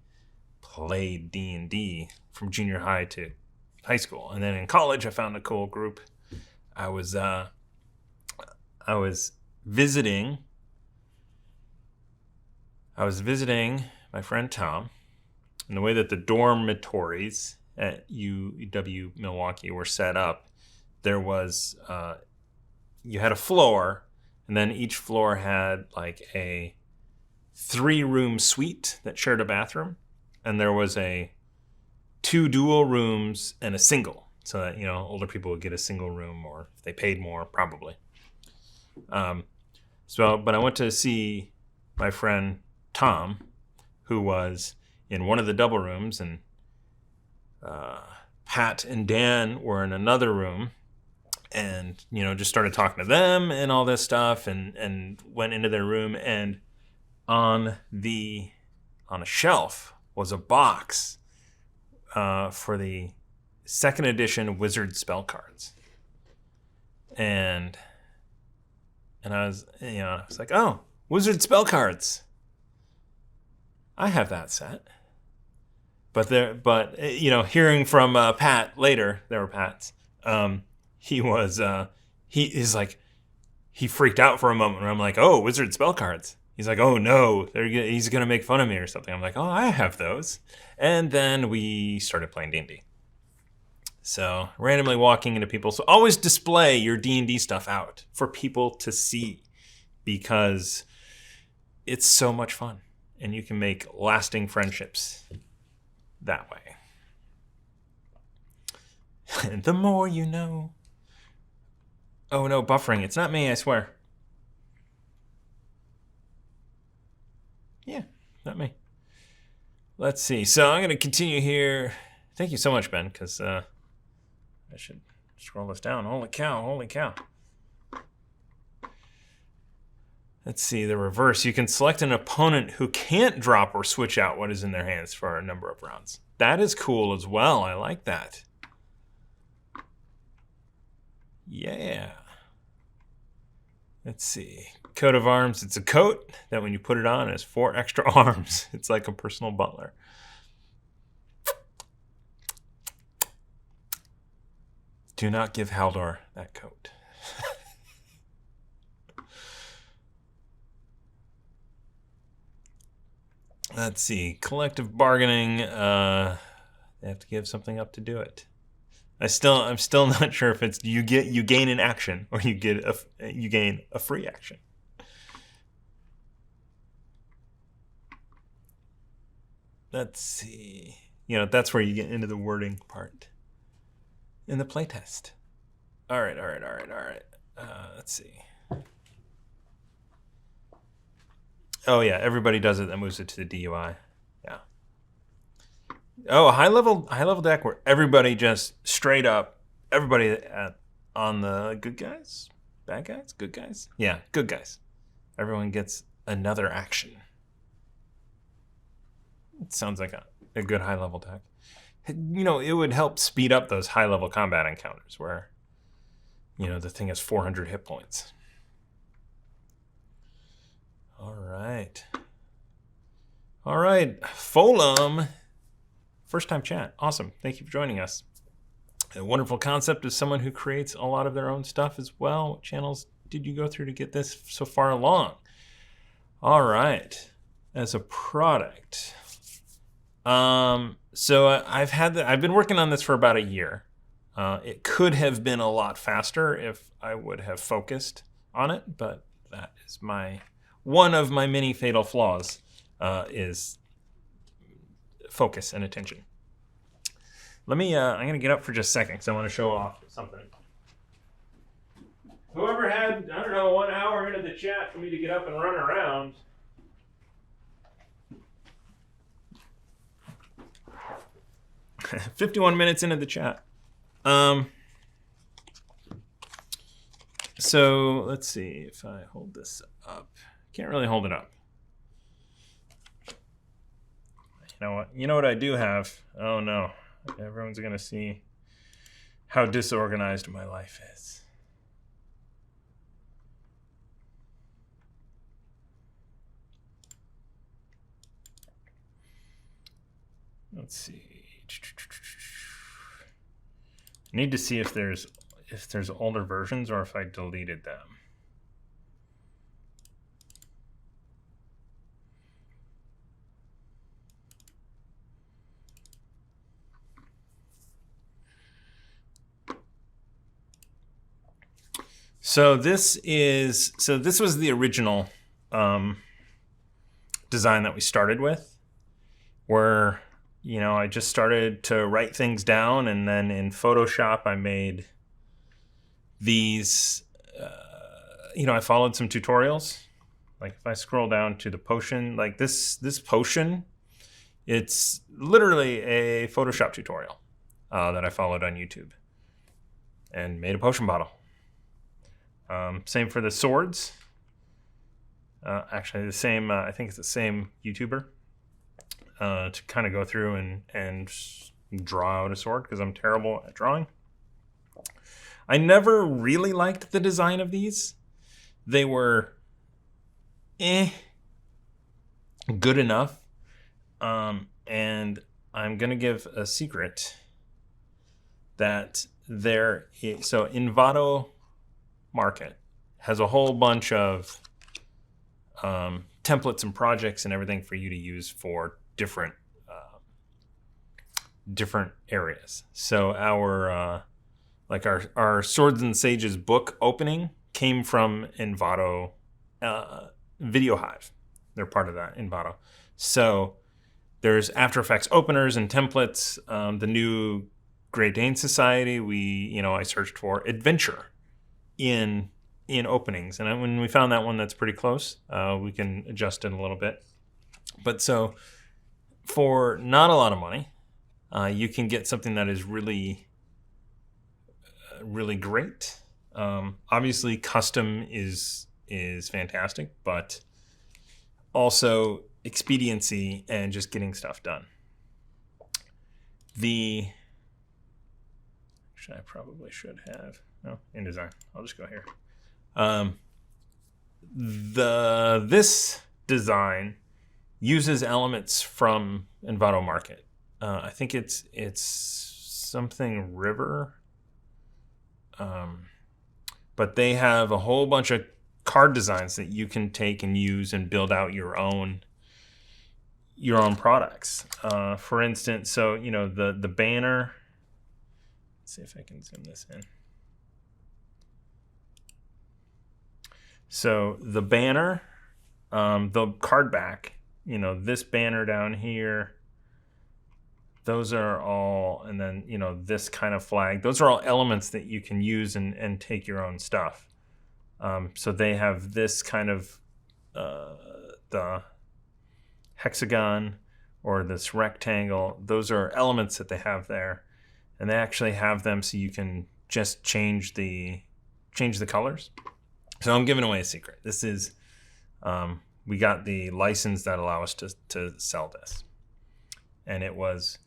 played D&D from junior high to high school. And then in college, I found a cool group. I was visiting my friend Tom, and the way that the dormitories at UW Milwaukee were set up, there was you had a floor, and then each floor had like a 3-room suite that shared a bathroom, and there was 2 dual rooms and a single, so that older people would get a single room, or if they paid more, probably. But I went to see my friend Tom, who was in one of the double rooms, and Pat and Dan were in another room, and just started talking to them and all this stuff, and went into their room, and on a shelf was a box for the 2nd edition Wizard spell cards, and I was like, oh, Wizard spell cards, I have that set. But hearing from Pat later, there were Pats. He freaked out for a moment. I'm like, oh, Wizard spell cards. He's like, oh no, he's gonna make fun of me or something. I'm like, oh, I have those. And then we started playing D&D. So randomly walking into people. So always display your D&D stuff out for people to see, because it's so much fun, and you can make lasting friendships that way. And the more you know. Oh no, buffering. It's not me, I swear. Yeah, not me. Let's see. So I'm going to continue here. Thank you so much, Ben, because I should scroll this down. Holy cow. Let's see, the reverse. You can select an opponent who can't drop or switch out what is in their hands for a number of rounds. That is cool as well. I like that. Yeah. Let's see. Coat of arms. It's a coat that when you put it on, it has 4 extra arms. It's like a personal butler. Do not give Haldor that coat. Let's see. Collective bargaining. They have to give something up to do it. I'm still not sure if it's you gain an action, or you gain a free action. Let's see. That's where you get into the wording part in the playtest. All right. Let's see. Oh yeah, everybody does it. That moves it to the DUI. Yeah. Oh, a high level deck where everybody just straight up, everybody on the good guys, bad guys, good guys. Yeah, good guys. Everyone gets another action. It sounds like a good high level deck. It would help speed up those high level combat encounters where, the thing has 400 hit points. All right. Fulham. First time chat. Awesome. Thank you for joining us. A wonderful concept of someone who creates a lot of their own stuff as well. What channels did you go through to get this so far along? All right. As a product. So I've been working on this for about a year. It could have been a lot faster if I would have focused on it, but that is one of my many fatal flaws, is focus and attention. I'm going to get up for just a second because I want to show off something. Whoever had, 1 hour into the chat for me to get up and run around. "51 minutes into the chat." So let's see if I hold this up. Can't really hold it up. You know what I do have? Oh no. Everyone's going to see how disorganized my life is. Let's see. I need to see if there's older versions or if I deleted them. So this was the original design that we started with, where, you know, I just started to write things down, and then in Photoshop I made these, you know, I followed some tutorials. Like if I scroll down to the potion, like this potion, it's literally a Photoshop tutorial that I followed on YouTube and made a potion bottle. Same for the swords. Actually, the same. I think it's the same YouTuber to kind of go through and draw out a sword, because I'm terrible at drawing. I never really liked the design of these. They were good enough. And I'm gonna give a secret that so Envato Market has a whole bunch of templates and projects and everything for you to use for different areas. So our Swords and Sages book opening came from Envato Video Hive. They're part of that Envato. So there's After Effects openers and templates. The new Great Dane Society, I searched for adventure in openings, and when we found that one that's pretty close, we can adjust it a little bit. But so for not a lot of money, you can get something that is really really great. Obviously custom is fantastic, but also expediency and just getting stuff done. I probably should have InDesign. I'll just go here. This design uses elements from Envato Market. I think it's something river, but they have a whole bunch of card designs that you can take and use and build out your own products. For instance, so the banner. Let's see if I can zoom this in. So the banner, the card back, this banner down here, those are all, and then, this kind of flag, those are all elements that you can use and take your own stuff. So they have this kind of, the hexagon or this rectangle, those are elements that they have there. And they actually have them so you can just change the colors. So I'm giving away a secret. This is, we got the license that allow us to sell this. And it was,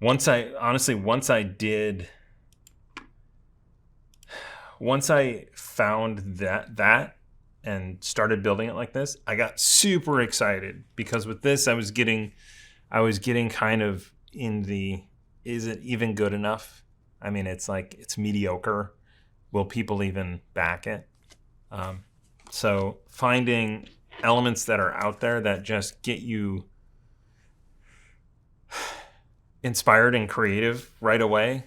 once I found that and started building it like this, I got super excited, because with this I was getting kind of in the, is it even good enough? I mean, it's mediocre. Will people even back it? So finding elements that are out there that just get you inspired and creative right away,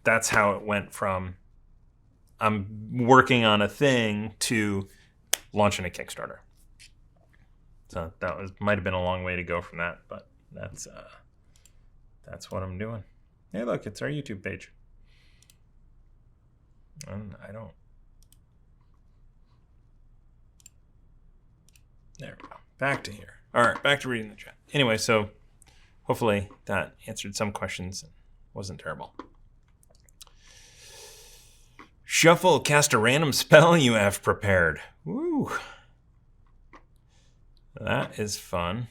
that's how it went from I'm working on a thing to launching a Kickstarter. So might have been a long way to go from that, but that's what I'm doing. Hey, look, it's our YouTube page. And I don't. There we go. Back to here. All right, back to reading the chat. Anyway, so hopefully that answered some questions and wasn't terrible. Shuffle, cast a random spell you have prepared. Woo. That is fun.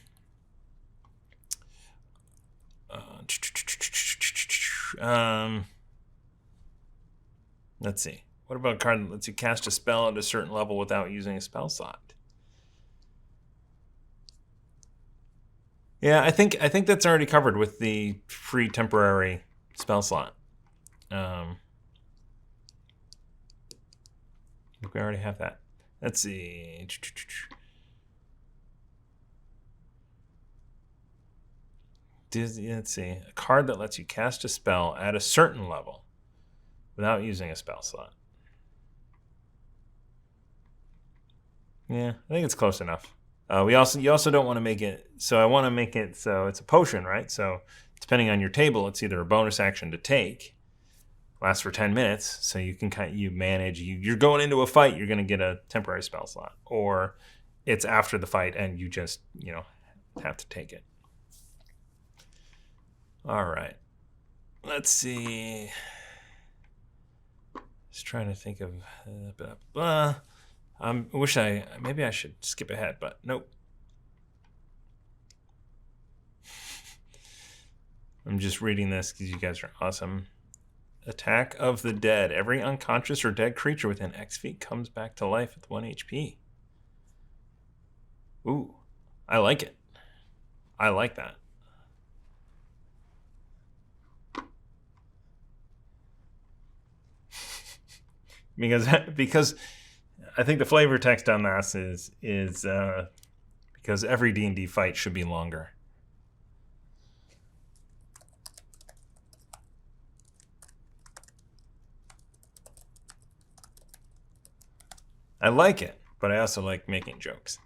Let's see. What about a card that lets you cast a spell at a certain level without using a spell slot? Yeah, I think that's already covered with the free temporary spell slot. We already have that. Let's see. Let's see. A card that lets you cast a spell at a certain level without using a spell slot. Yeah, I think it's close enough. You also don't want to make it. So I want to make it so it's a potion, right? So depending on your table, it's either a bonus action to take, lasts for 10 minutes, so you can manage. You're going into a fight, you're going to get a temporary spell slot, or it's after the fight and you just have to take it. All right, let's see. Just trying to think of. Maybe I should skip ahead, but nope. I'm just reading this because you guys are awesome. Attack of the Dead. Every unconscious or dead creature within X feet comes back to life with 1 HP. Ooh, I like it. I like that. because I think the flavor text on this is because every D&D fight should be longer. I like it, but I also like making jokes.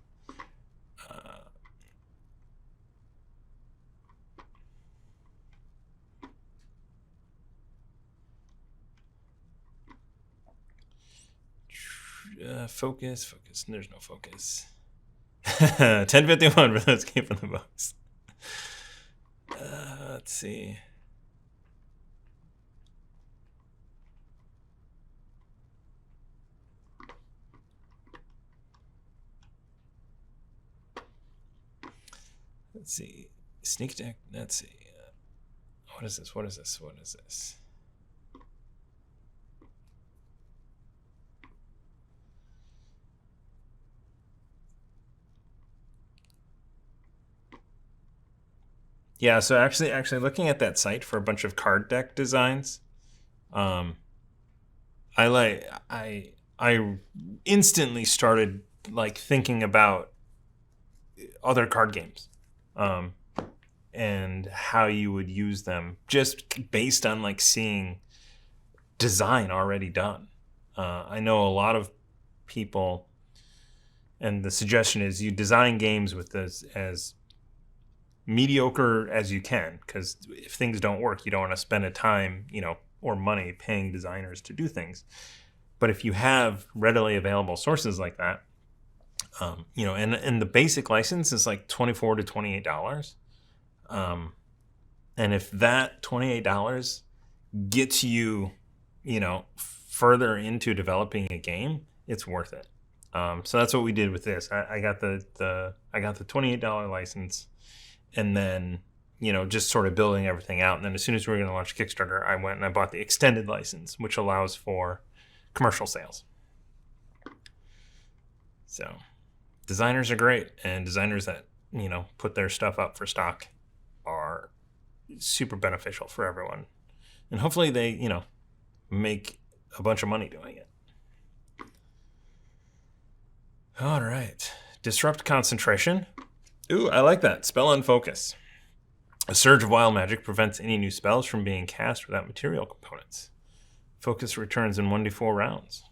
Focus. There's no focus. 10:51 for those came from the books. Let's see. Let's see. Sneak deck. Let's see. What is this? Yeah, so actually looking at that site for a bunch of card deck designs, I instantly started thinking about other card games, and how you would use them just based on seeing design already done. I know a lot of people, and the suggestion is you design games with this as mediocre as you can, because if things don't work, you don't want to spend a time, or money paying designers to do things. But if you have readily available sources like that, and the basic license is $24 to $28. And if that $28 gets you, further into developing a game, it's worth it. So that's what we did with this. I got the $28 license, and then just sort of building everything out. And then as soon as we were going to launch Kickstarter, I went and I bought the extended license, which allows for commercial sales. So designers are great, and designers that put their stuff up for stock are super beneficial for everyone, and hopefully they make a bunch of money doing it. All right, disrupt concentration. Ooh, I like that. Spell unfocus. A surge of wild magic prevents any new spells from being cast without material components. Focus returns in 1d4 rounds.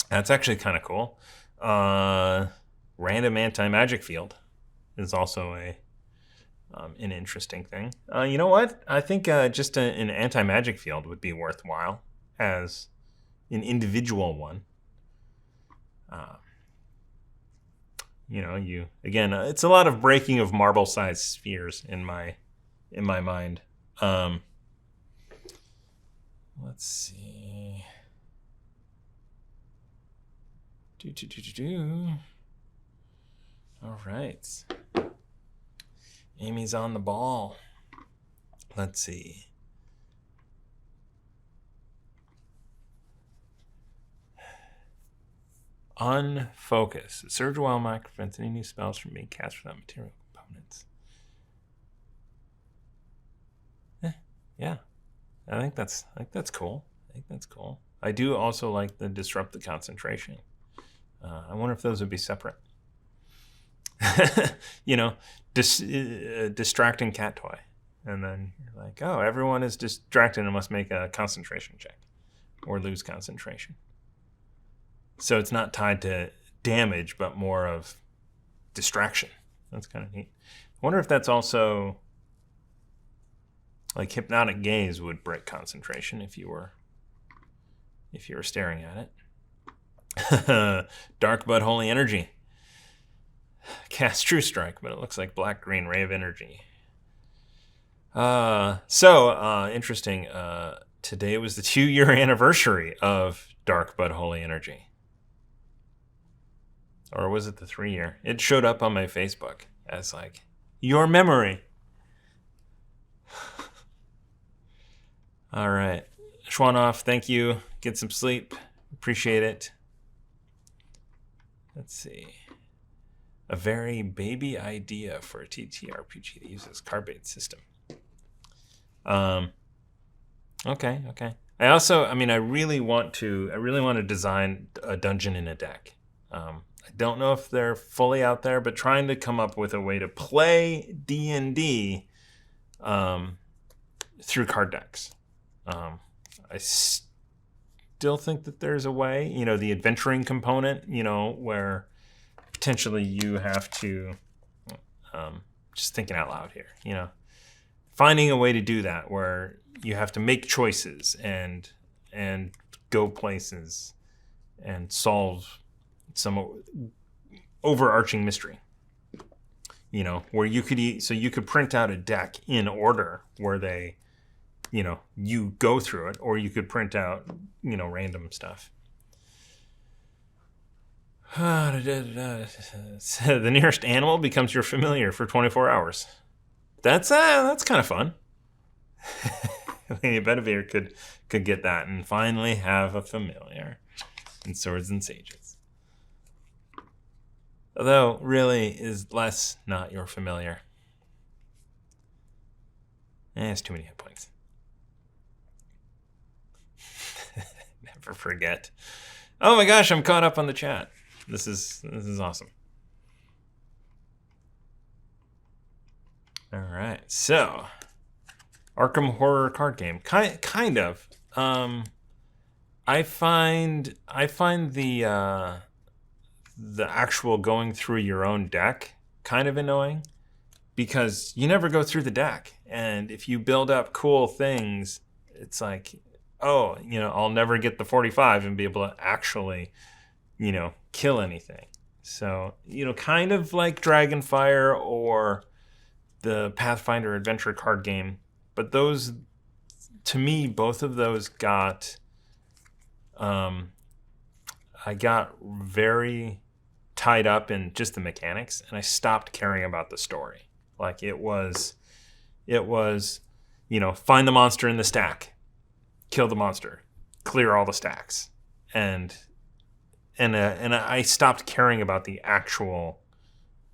That's actually kind of cool. Random anti-magic field is also an interesting thing. You know what? I think just an anti-magic field would be worthwhile as an individual one. It's a lot of breaking of marble-sized spheres in my mind. Let's see. All right. Amy's on the ball. Let's see. Unfocus. Surge while magic prevents any new spells from being cast without material components. Yeah. I think that's cool. I do also like the disrupt the concentration. I wonder if those would be separate. Distracting cat toy, and then you're like, oh, everyone is distracted and must make a concentration check or lose concentration. So it's not tied to damage, but more of distraction. That's kind of neat. I wonder if that's also like hypnotic gaze would break concentration if you were staring at it. Dark but holy energy. Cast True Strike, but it looks like black green ray of energy. Interesting. Today was the 2-year anniversary of Dark but Holy Energy. Or was it the 3-year? It showed up on my Facebook as like, your memory. All right. Schwanoff, thank you. Get some sleep. Appreciate it. Let's see. A very baby idea for a TTRPG that uses card-based system. Okay. I really want to design a dungeon in a deck. I don't know if they're fully out there, but trying to come up with a way to play D&D through card decks. I still think that there's a way, the adventuring component, where potentially you have to, just thinking out loud here, finding a way to do that where you have to make choices and go places and solve some overarching mystery, where you could print out a deck in order where they, you go through it, or you could print out, random stuff. The nearest animal becomes your familiar for 24 hours. That's kind of fun. Bedivere could get that and finally have a familiar in Swords and Sages. Although, really, is less not your familiar. It's too many hit points. Never forget. Oh my gosh, I'm caught up on the chat. This is awesome. All right, so Arkham Horror card game, kind of. I find the actual going through your own deck kind of annoying because you never go through the deck, and if you build up cool things, it's like, oh, I'll never get the 45 and be able to actually, kill anything. So, kind of like Dragonfire or the Pathfinder Adventure card game. But those, to me, both of those got, I got very tied up in just the mechanics, and I stopped caring about the story. Like it was, find the monster in the stack, kill the monster, clear all the stacks, and I stopped caring about the actual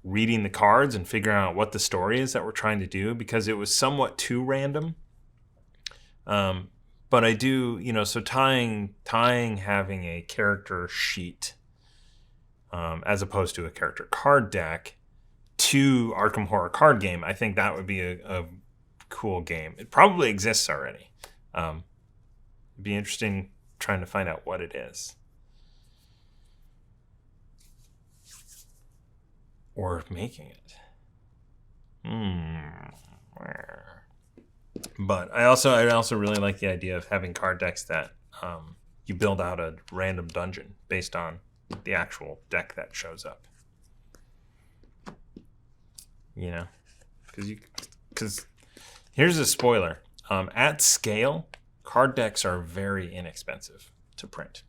reading the cards and figuring out what the story is that we're trying to do because it was somewhat too random. But I do, so tying having a character sheet as opposed to a character card deck to Arkham Horror card game, I think that would be a cool game. It probably exists already. It'd be interesting trying to find out what it is. Or making it. But I also really like the idea of having card decks that you build out a random dungeon based on the actual deck that shows up. Because here's a spoiler. At scale, card decks are very inexpensive to print.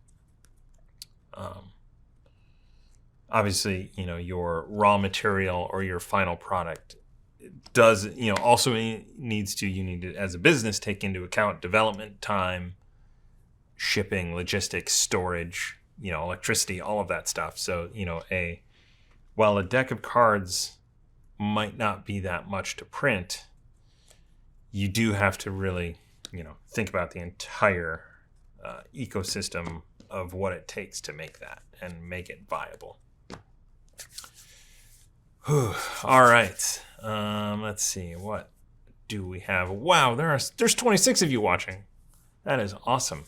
Obviously, your raw material or your final product does, also you need to, as a business, take into account development time, shipping, logistics, storage, electricity, all of that stuff. So, while a deck of cards might not be that much to print, you do have to really think about the entire ecosystem of what it takes to make that and make it viable. Whew. All right. Let's see. What do we have? Wow, there's 26 of you watching. That is awesome.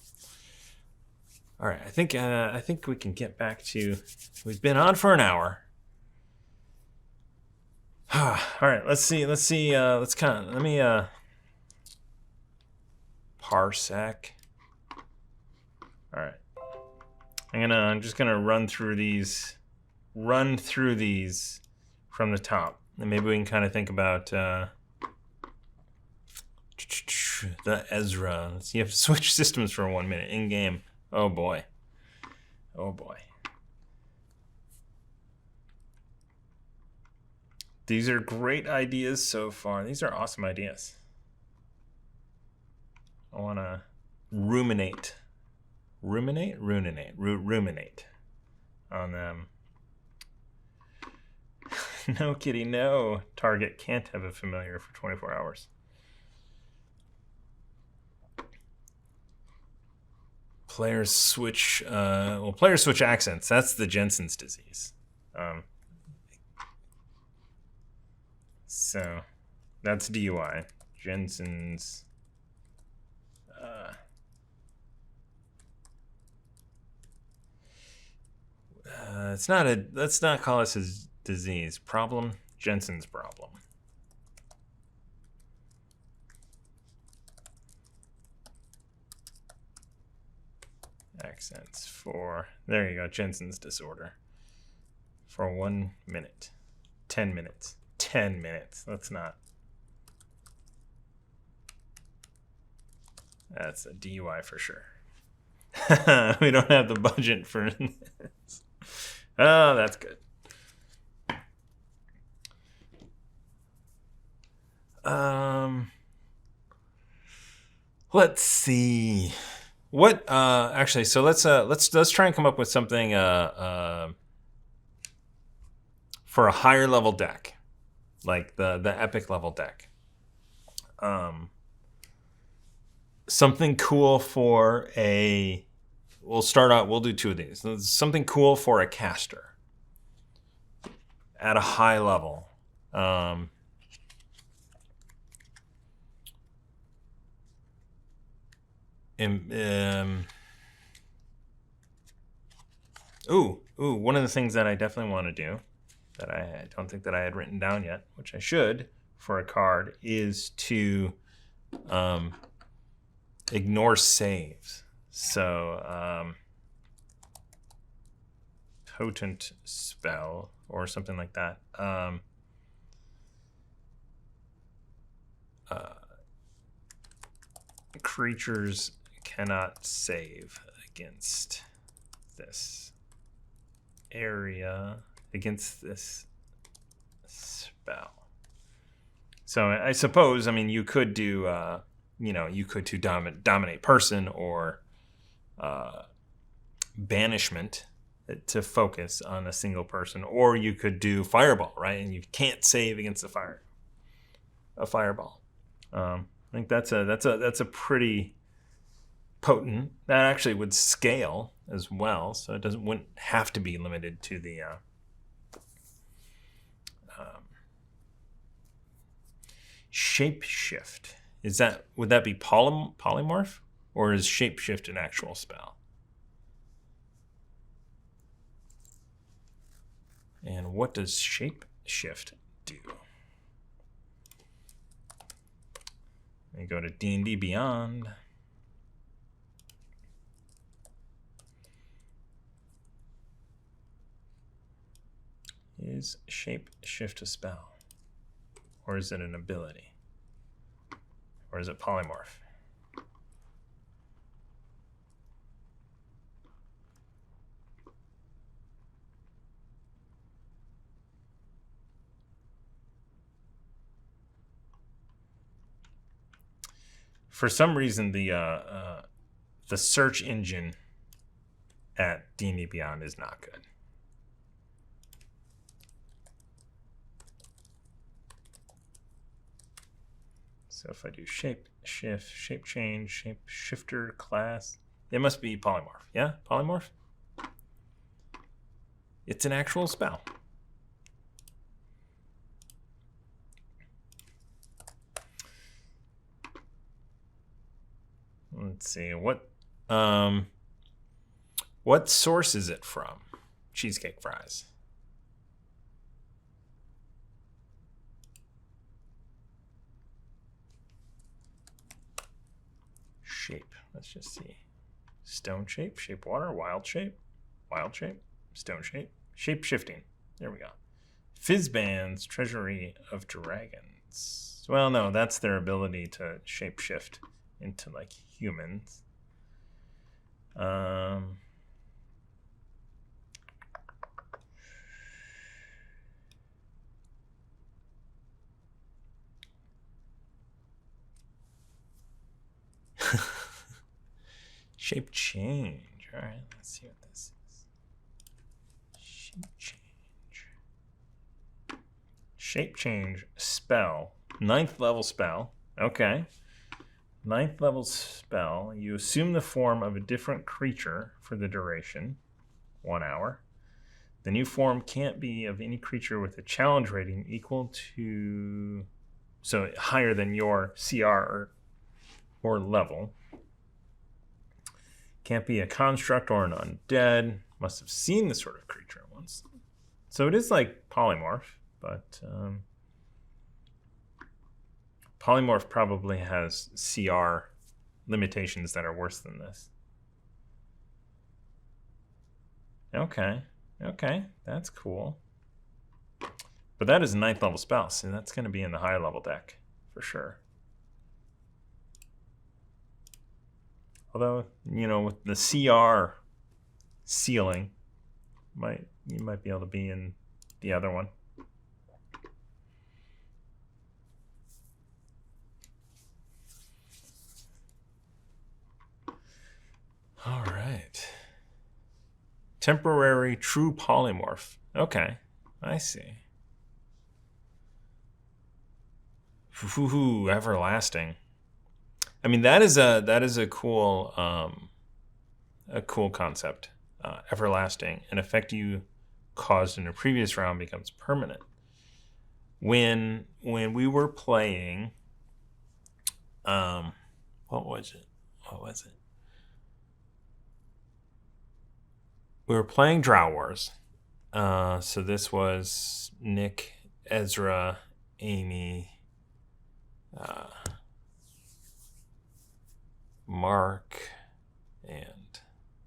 All right, I think we can get back to. We've been on for an hour. All right, let's see. Let me parsec. All right, I'm just gonna run through these from the top, and maybe we can kind of think about the Ezra. Let's see, you have to switch systems for 1 minute in game. Oh boy. These are great ideas so far. These are awesome ideas. I want to ruminate on them. No, kitty, no. Target can't have a familiar for 24 hours. Players switch accents. That's the Jensen's disease. So that's DUI. Jensen's. Let's not call this his disease. Problem. Jensen's problem. Accents for, there you go, Jensen's disorder. For 1 minute. 10 minutes. 10 minutes. Let's not. That's a DUI for sure. We don't have the budget for this. Oh, that's good. Let's see. What actually, so let's try and come up with something for a higher level deck, like the epic level deck. Something cool for a. We'll start out. We'll do two of these. Something cool for a caster at a high level. One of the things that I definitely want to do that I don't think that I had written down yet, which I should for a card, is to ignore saves. So potent spell or something like that. Creatures cannot save against this area, against this spell. So I suppose, I mean, you could do, you could do dominate person or banishment to focus on a single person, or you could do fireball, right? And you can't save against a fireball. I think that's a pretty potent. That actually would scale as well, so it wouldn't have to be limited to the shapeshift. Would that be polymorph, or is shapeshift an actual spell? And what does shapeshift do? We go to D&D Beyond. Is shapeshift a spell? Or is it an ability? Or is it polymorph? For some reason, the search engine at D&D Beyond is not good. So if I do shape shift, shape change, shape shifter class, it must be polymorph. Yeah, polymorph. It's an actual spell. Let's see what source is it from? Cheesecake fries. Shape. Let's just see. Stone shape, shape water, wild shape, stone shape, shape shifting. There we go. Fizzband's Treasury of Dragons. Well, no, that's their ability to shape shift into like humans. Shape change. All right, let's see what this is. Shape change. Shape change spell. 9th level spell. Okay. 9th level spell. You assume the form of a different creature for the duration. 1 hour. The new form can't be of any creature with a challenge rating equal to... So higher than your CR or level. Can't be a construct or an undead. Must have seen this sort of creature once. So it is like polymorph, but polymorph probably has CR limitations that are worse than this. Okay, that's cool. But that is a 9th level spell, so that's going to be in the higher level deck for sure. Although, you know, with the CR ceiling, you might be able to be in the other one. All right. Temporary true polymorph. Okay, I see. Ooh, everlasting. I mean, that is a cool concept. Everlasting. An effect you caused in a previous round becomes permanent. When we were playing, what was it? We were playing Drow Wars. So this was Nick, Ezra, Amy, Mark, and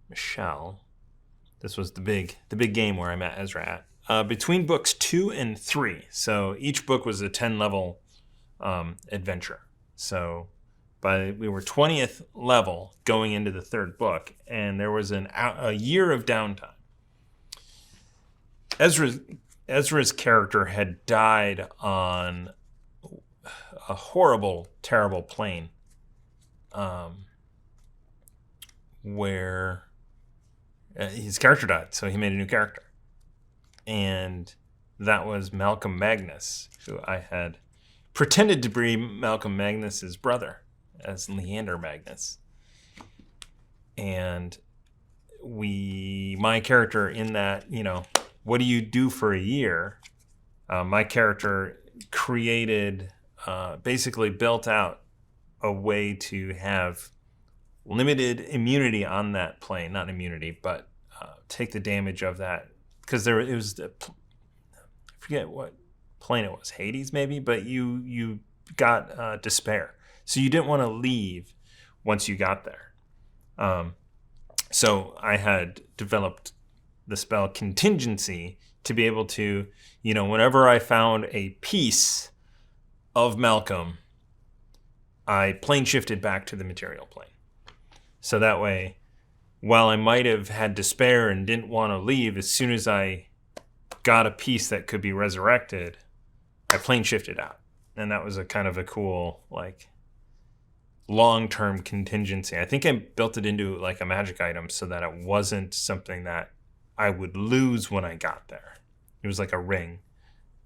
Michelle. This was the big game where I met Ezra at. Between books 2 and 3. So each book was a 10-level adventure. So we were 20th level going into the 3rd book, and there was a year of downtime. Ezra's character had died on a horrible, terrible plane, where his character died, so he made a new character. And that was Malcolm Magnus, who I had pretended to be Malcolm Magnus's brother as Leander Magnus. And my character in that, you know, what do you do for a year? My character created, basically built out a way to have limited immunity on that plane. Not immunity, but take the damage of that. Because I forget what plane it was, Hades maybe, but you got despair. So you didn't want to leave once you got there. So I had developed the spell Contingency to be able to, you know, whenever I found a piece of Malcolm, I plane shifted back to the material plane. So that way, while I might have had despair and didn't want to leave, as soon as I got a piece that could be resurrected, I plane shifted out. And that was a kind of a cool, like, long-term contingency. I think I built it into like a magic item so that it wasn't something that I would lose when I got there. It was like a ring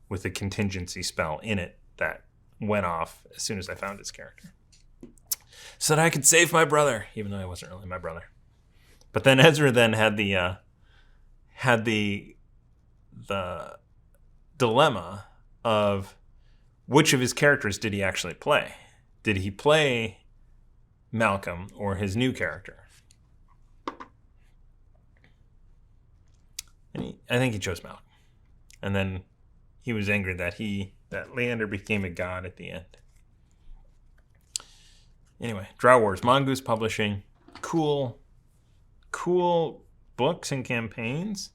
with a contingency spell in it that went off as soon as I found his character, so that I could save my brother, even though he wasn't really my brother. But then Ezra then had the dilemma of which of his characters did he actually play? Did he play Malcolm or his new character? And I think he chose Malcolm. And then he was angry that Leander became a god at the end. Anyway, Drow Wars, Mongoose Publishing. Cool books and campaigns.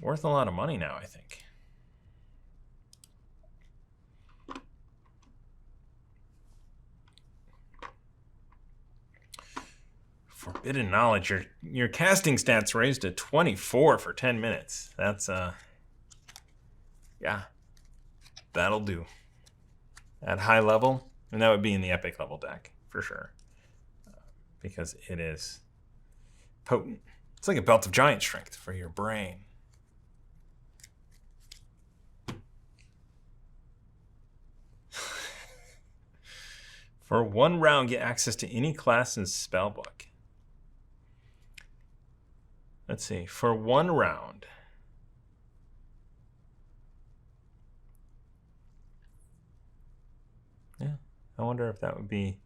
Worth a lot of money now, I think. Forbidden Knowledge. Your casting stats raised to 24 for 10 minutes. That's yeah, that'll do. At high level, and that would be in the epic level deck for sure, because it is potent. It's like a belt of giant strength for your brain. For 1 round, get access to any class's spellbook. Let's see. For 1 round. Yeah. I wonder if that would be...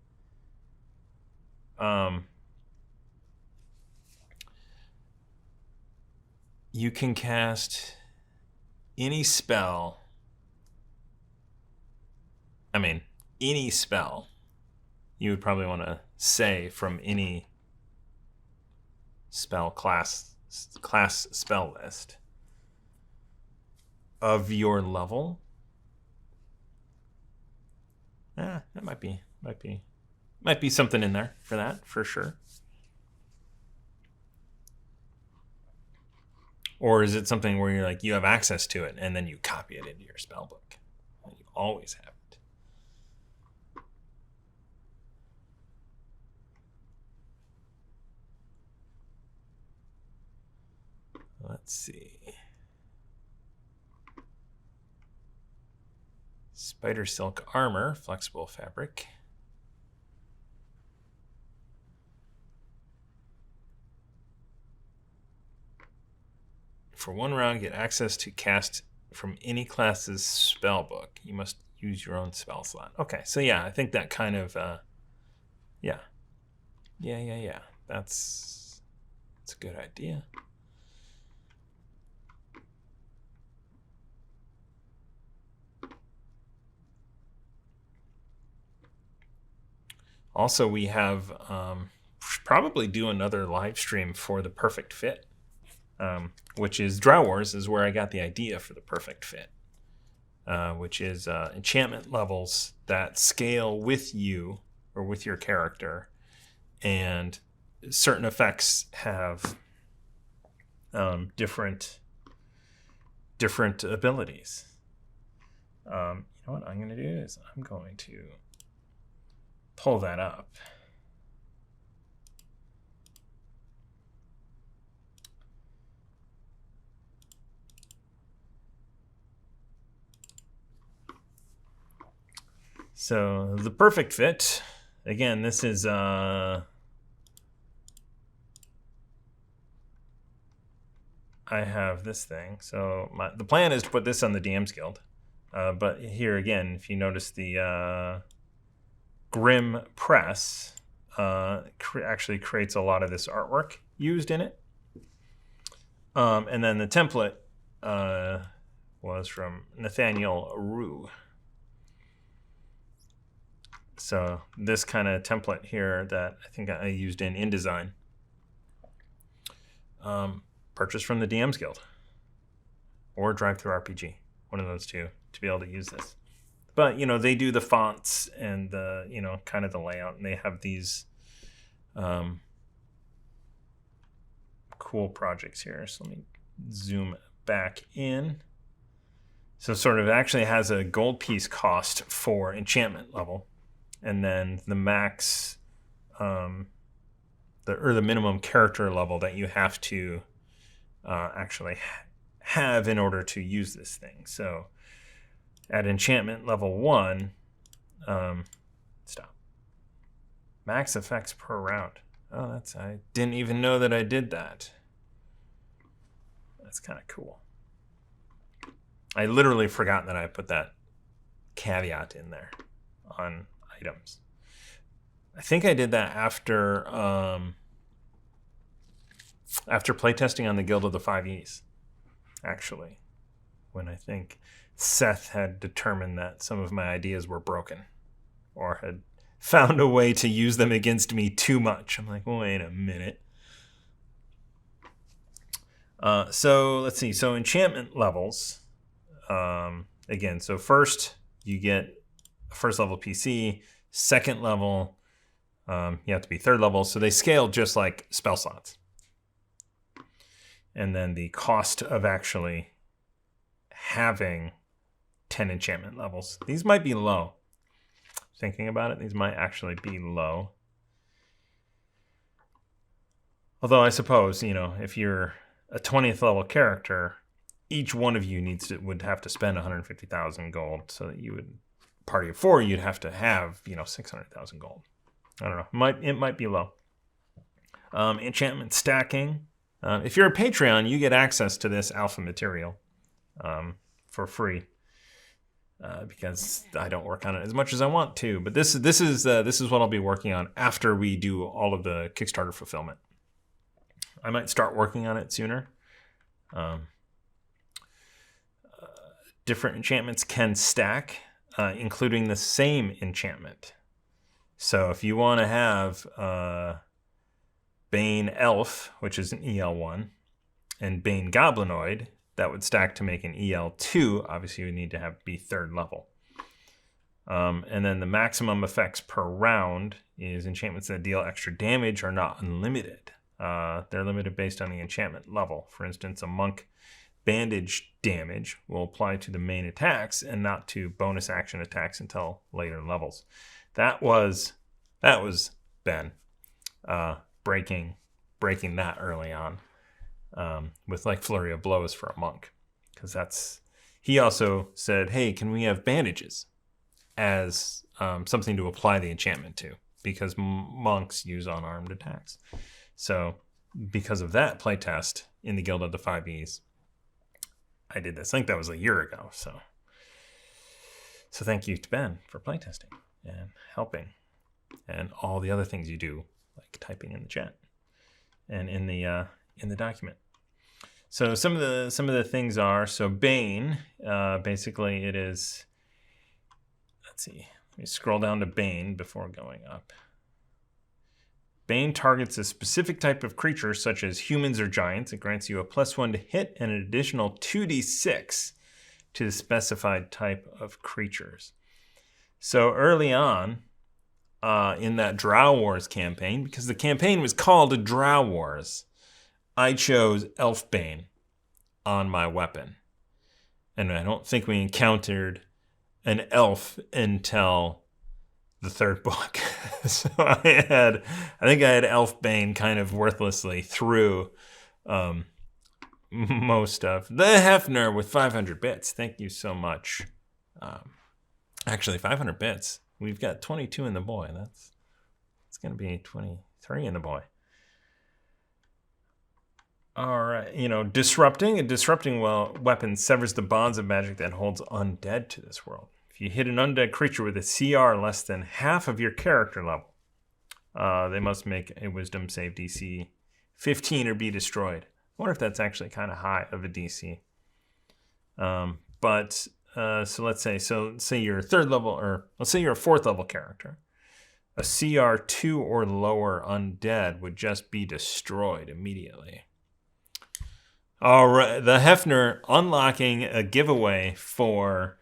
you can cast any spell. I mean, any spell you would probably want to say from any spell class spell list of your level. Yeah, that might be something in there for that, for sure. Or is it something where you're like, you have access to it and then you copy it into your spell book and you always have it? Let's see. Spider silk armor, flexible fabric. For 1 round, get access to cast from any class's spell book. You must use your own spell slot. Okay, so yeah, I think that kind of, yeah. That's a good idea. Also, we have probably do another live stream for the Perfect Fit, which is Drow Wars is where I got the idea for the Perfect Fit, which is enchantment levels that scale with you or with your character, and certain effects have different abilities. You know what I'm going to do is I'm going to pull that up. So the Perfect Fit, again, this is I have this thing. So the plan is to put this on the DM's Guild. But here again, if you notice the Grim Press actually creates a lot of this artwork used in it. And then the template was from Nathaniel Rue. So this kind of template here that I think I used in InDesign, purchased from the DM's Guild or Drive-Thru RPG, one of those two, to be able to use this. But, you know, they do the fonts and the, you know, kind of the layout, and they have these cool projects here. So let me zoom back in. So sort of actually has a gold piece cost for enchantment level, and then the max, the minimum character level that you have to actually have in order to use this thing. So at enchantment level 1, stop. Max effects per round. Oh, I didn't even know that I did that. That's kind of cool. I literally forgot that I put that caveat in there on items. I think I did that after playtesting on the Guild of the 5Es, actually, when I think Seth had determined that some of my ideas were broken or had found a way to use them against me too much. I'm like, wait a minute. So let's see. So enchantment levels. Again, so first you get a first level PC, second level, you have to be third level. So they scale just like spell slots. And then the cost of actually having 10 enchantment levels. These might be low. Thinking about it, these might actually be low. Although I suppose, if you're a 20th level character, each one of you would have to spend 150,000 gold, so that you would, party of 4, you'd have to have 600,000 gold. I don't know. It might be low. Enchantment stacking. If you're a Patreon, you get access to this alpha material for free, because I don't work on it as much as I want to. But this is what I'll be working on after we do all of the Kickstarter fulfillment. I might start working on it sooner. Different enchantments can stack, including the same enchantment. So if you want to have Bane Elf, which is an EL1, and Bane Goblinoid, that would stack to make an EL2. Obviously, you would need to be third level. And then the maximum effects per round is enchantments that deal extra damage are not unlimited. They're limited based on the enchantment level. For instance, a monk bandage damage will apply to the main attacks and not to bonus action attacks until later levels. That was Ben breaking that early on with like flurry of blows for a monk, because he also said, hey, can we have bandages as something to apply the enchantment to, because monks use unarmed attacks. So because of that playtest in the Guild of the 5Es, I did this. I think that was a year ago. So thank you to Ben for playtesting and helping, and all the other things you do, like typing in the chat and in the document. So some of the things are, so Bane, basically it is, let's see, let me scroll down to Bane before going up. Bane targets a specific type of creature, such as humans or giants. It grants you a +1 to hit and an additional 2d6 to the specified type of creatures. So early on, in that Drow Wars campaign, because the campaign was called Drow Wars, I chose Elf Bane on my weapon. And I don't think we encountered an elf until the third book. So I think I had Elf Bane kind of worthlessly through most of the Hefner with 500 bits. Thank you so much. Actually, 500 bits. We've got 22 in the boy. It's going to be 23 in the boy. All right. Disrupting. A disrupting weapon severs the bonds of magic that holds undead to this world. If you hit an undead creature with a CR less than half of your character level, they must make a wisdom save DC 15 or be destroyed. I wonder if that's actually kind of high of a DC. So let's say you're third level, or let's say you're a fourth level character. A CR 2 or lower undead would just be destroyed immediately. All right, the Hefner unlocking a giveaway for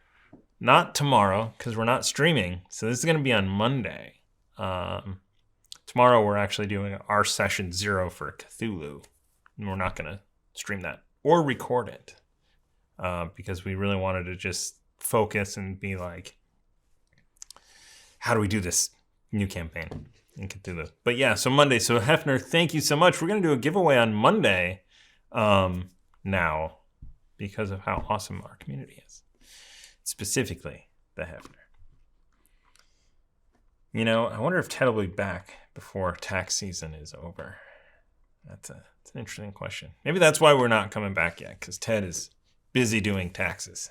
not tomorrow, because we're not streaming. So this is going to be on Monday. Tomorrow we're actually doing our session 0 for Cthulhu. And we're not going to stream that or record it. Because we really wanted to just focus and be like, how do we do this new campaign in Cthulhu? But yeah, so Monday. So Hefner, thank you so much. We're going to do a giveaway on Monday now, because of how awesome our community is. Specifically, the Hefner. You know, I wonder if Ted will be back before tax season is over. That's an interesting question. Maybe that's why we're not coming back yet, because Ted is busy doing taxes.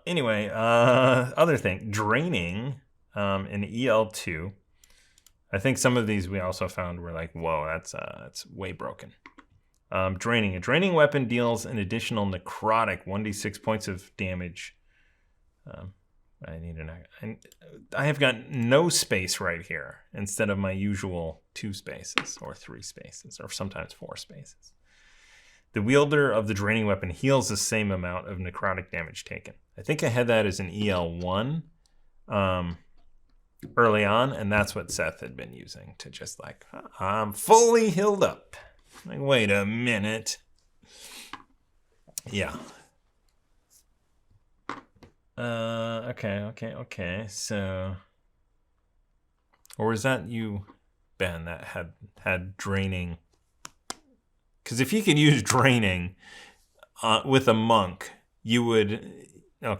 Anyway, other thing, draining in EL2. I think some of these we also found were like, whoa, that's way broken. Draining. A draining weapon deals an additional necrotic 1d6 points of damage. I have got no space right here instead of my usual 2 spaces or 3 spaces or sometimes 4 spaces. The wielder of the draining weapon heals the same amount of necrotic damage taken. I think I had that as an EL1 early on, and that's what Seth had been using to just like, I'm fully healed up. Like, wait a minute. Yeah. Okay. So, or was that you, Ben, that had draining? Because if you could use draining with a monk, you would never,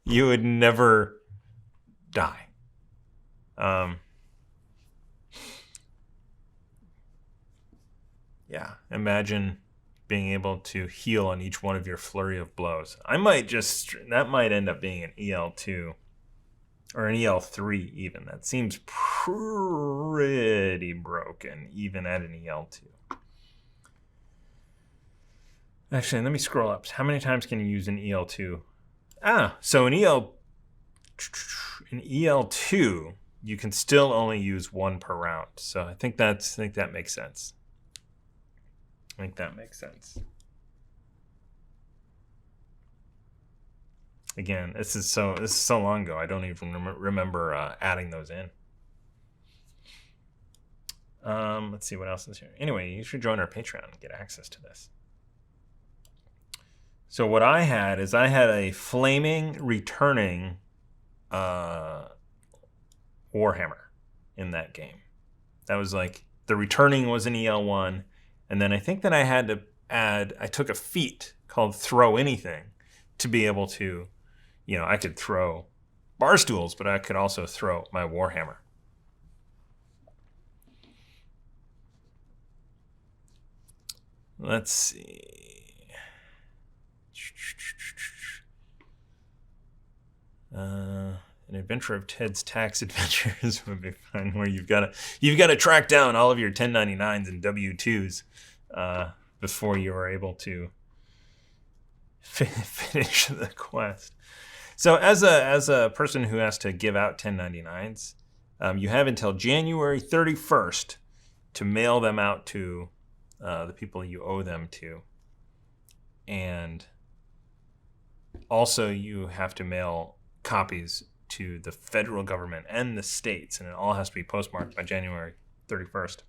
you would never die. Yeah, imagine being able to heal on each one of your flurry of blows. That might end up being an EL2 or an EL3 even. That seems pretty broken even at an EL2. Actually, let me scroll up. How many times can you use an EL2? So an EL2, you can still only use 1 per round. So I think that makes sense. I think that makes sense. Again, this is so long ago. I don't even remember adding those in. Let's see what else is here. Anyway, you should join our Patreon and get access to this. So what I had a flaming returning Warhammer in that game. That was like the returning was an EL1. And then I think that I took a feat called Throw Anything to be able to, I could throw bar stools, but I could also throw my Warhammer. Let's see. An adventure of Ted's tax adventures would be fun, where you've got to track down all of your 1099s and W2s before you are able to finish the quest. So as a person who has to give out 1099s, you have until January 31st to mail them out to the people you owe them to, and also you have to mail copies to the federal government and the states, and it all has to be postmarked by January 31st.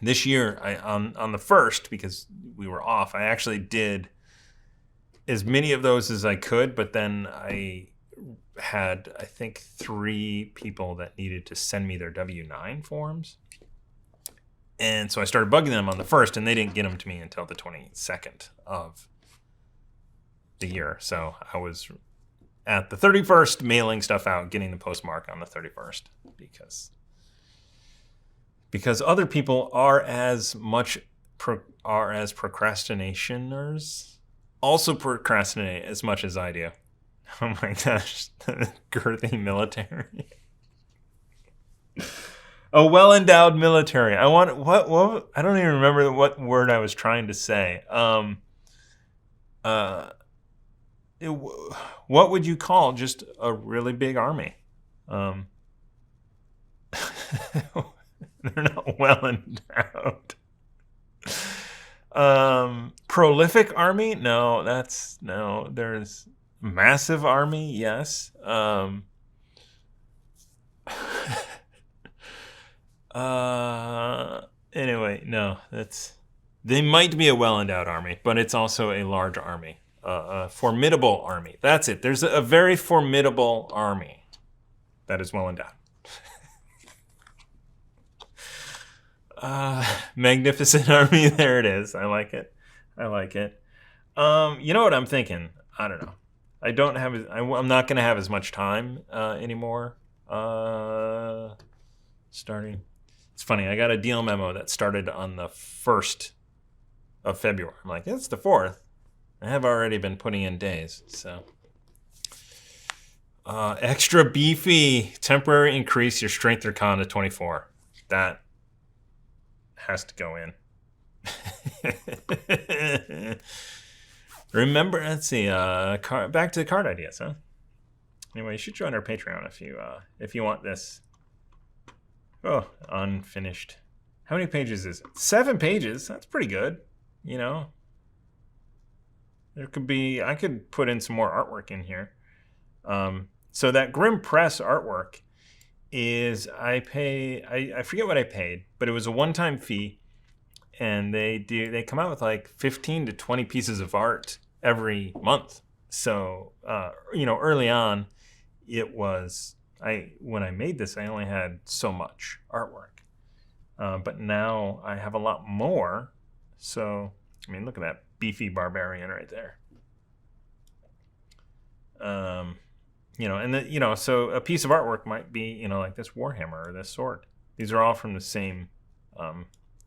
This year, on the 1st, because we were off, I actually did as many of those as I could, but then I had, I think, 3 people that needed to send me their W-9 forms. And so I started bugging them on the 1st, and they didn't get them to me until the 22nd of the year. So I was at the 31st mailing stuff out, getting the postmark on the 31st, because other people are as procrastinationers, also procrastinate as much as I do. Oh my gosh, the girthy military. A well-endowed military. What I don't even remember what word I was trying to say. What would you call just a really big army? They're not well endowed. Prolific army? No, there's massive army, yes. Anyway, no, they might be a well-endowed army, but it's also a large army. A formidable army. That's it. There's a very formidable army that is well endowed. Magnificent Army. There it is. I like it. I like it. You know what I'm thinking? I don't know. I'm not going to have as much time anymore. Starting. It's funny. I got a deal memo that started on the 1st of February. I'm like, it's the 4th. I have already been putting in days. So, extra beefy. Temporary increase your strength or con to 24. That has to go in. Remember, let's see. Back to the card ideas, huh? Anyway, you should join our Patreon if you want this. Oh, unfinished. How many pages is it? 7 pages. That's pretty good. You know, I could put in some more artwork in here. So that Grim Press artwork is I forget what I paid, but it was a one-time fee, and they come out with like 15 to 20 pieces of art every month. So early on, it was when I made this, I only had so much artwork, but now I have a lot more. So I mean, look at that beefy barbarian right there. So a piece of artwork might be, like this Warhammer or this sword. These are all from the same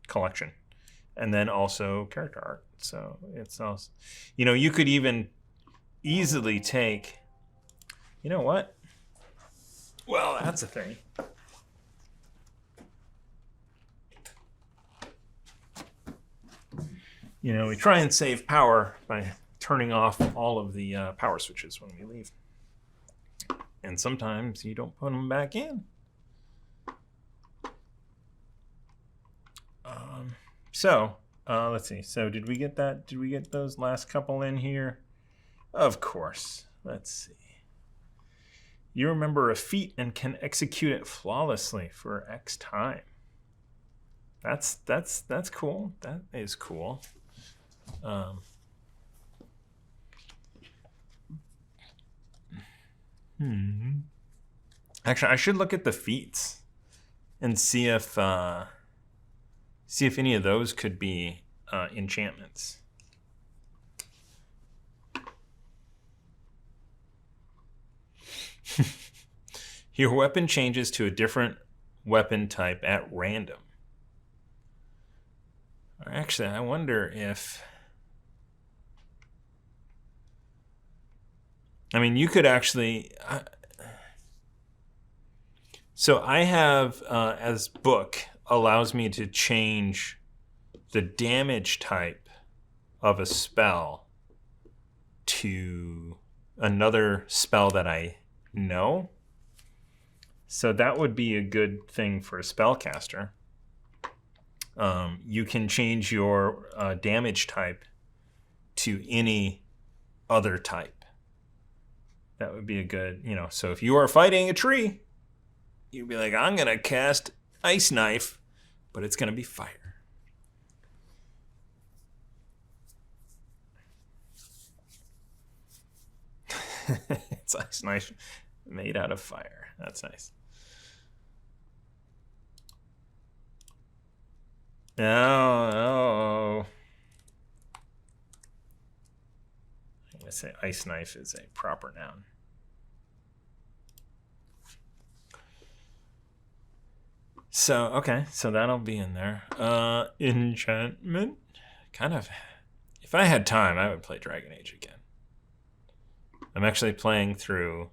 collection. And then also character art. So it's also, you could even easily take, you know what? Well, that's a thing. We try and save power by turning off all of the power switches when we leave. And sometimes you don't put them back in. Let's see. So did we get that? Did we get those last couple in here? Of course. Let's see. You remember a feat and can execute it flawlessly for X time. That's cool. That is cool. Actually, I should look at the feats and see if any of those could be enchantments. Your weapon changes to a different weapon type at random. Actually, I wonder if... I mean, you could actually... So I have, as book, allows me to change the damage type of a spell to another spell that I know. So that would be a good thing for a spellcaster. You can change your damage type to any other type. That would be a good, so if you are fighting a tree, you'd be like, I'm going to cast Ice Knife, but it's going to be fire. It's Ice Knife made out of fire. That's nice. No. I'm going to say Ice Knife is a proper noun. So, okay, so that'll be in there. Enchantment. Kind of, if I had time, I would play Dragon Age again. I'm actually playing through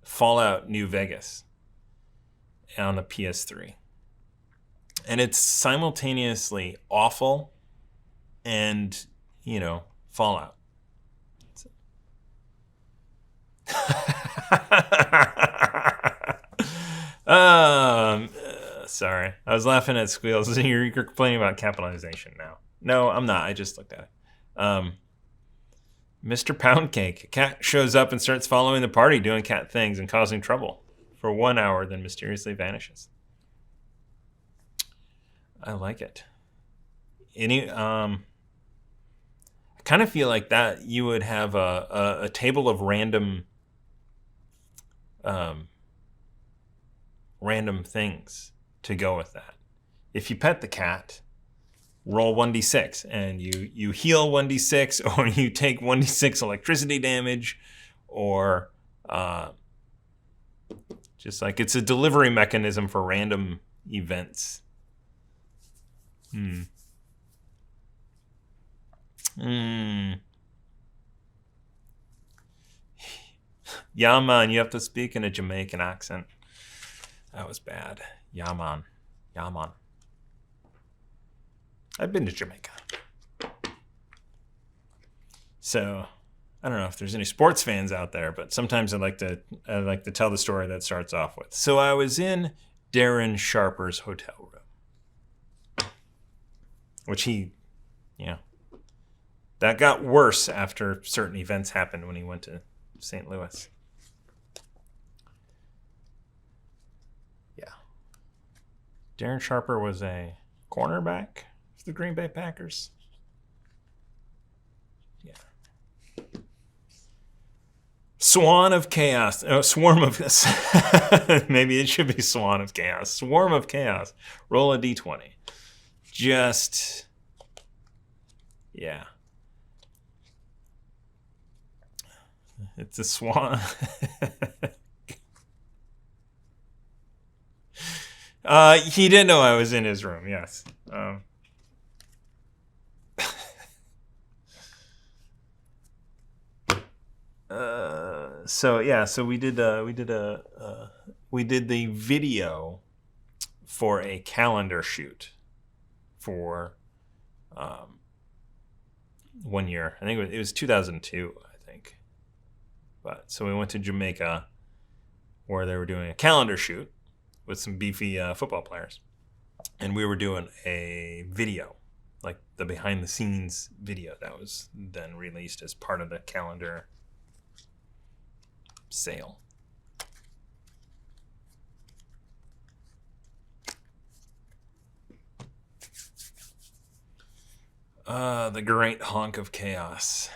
Fallout New Vegas on the PS3. And it's simultaneously awful and, Fallout. Sorry. I was laughing at squeals. You're complaining about capitalization now. No, I'm not. I just looked at it. Mr. Poundcake. A cat shows up and starts following the party, doing cat things and causing trouble for 1 hour, then mysteriously vanishes. I like it. I kind of feel like that you would have a table of random random things to go with that. If you pet the cat, roll 1d6, and you heal 1d6, or you take 1d6 electricity damage, or just like it's a delivery mechanism for random events. Yeah, man, you have to speak in a Jamaican accent. That was bad. Yeah, man. Yeah, man. I've been to Jamaica. So, I don't know if there's any sports fans out there, but sometimes I like to tell the story that starts off with. So I was in Darren Sharper's hotel room, which that got worse after certain events happened when he went to St. Louis. Yeah. Darren Sharper was a cornerback for the Green Bay Packers. Yeah. Swan of Chaos. Oh, Swarm of... Maybe it should be Swan of Chaos. Swarm of Chaos. Roll a d20. Just... Yeah. It's a swan. He didn't know I was in his room, yes. So we did the video for a calendar shoot for 1 year. I think it was 2002, I think. But so we went to Jamaica where they were doing a calendar shoot with some beefy football players. And we were doing a video, like the behind the scenes video that was then released as part of the calendar sale. The great honk of chaos.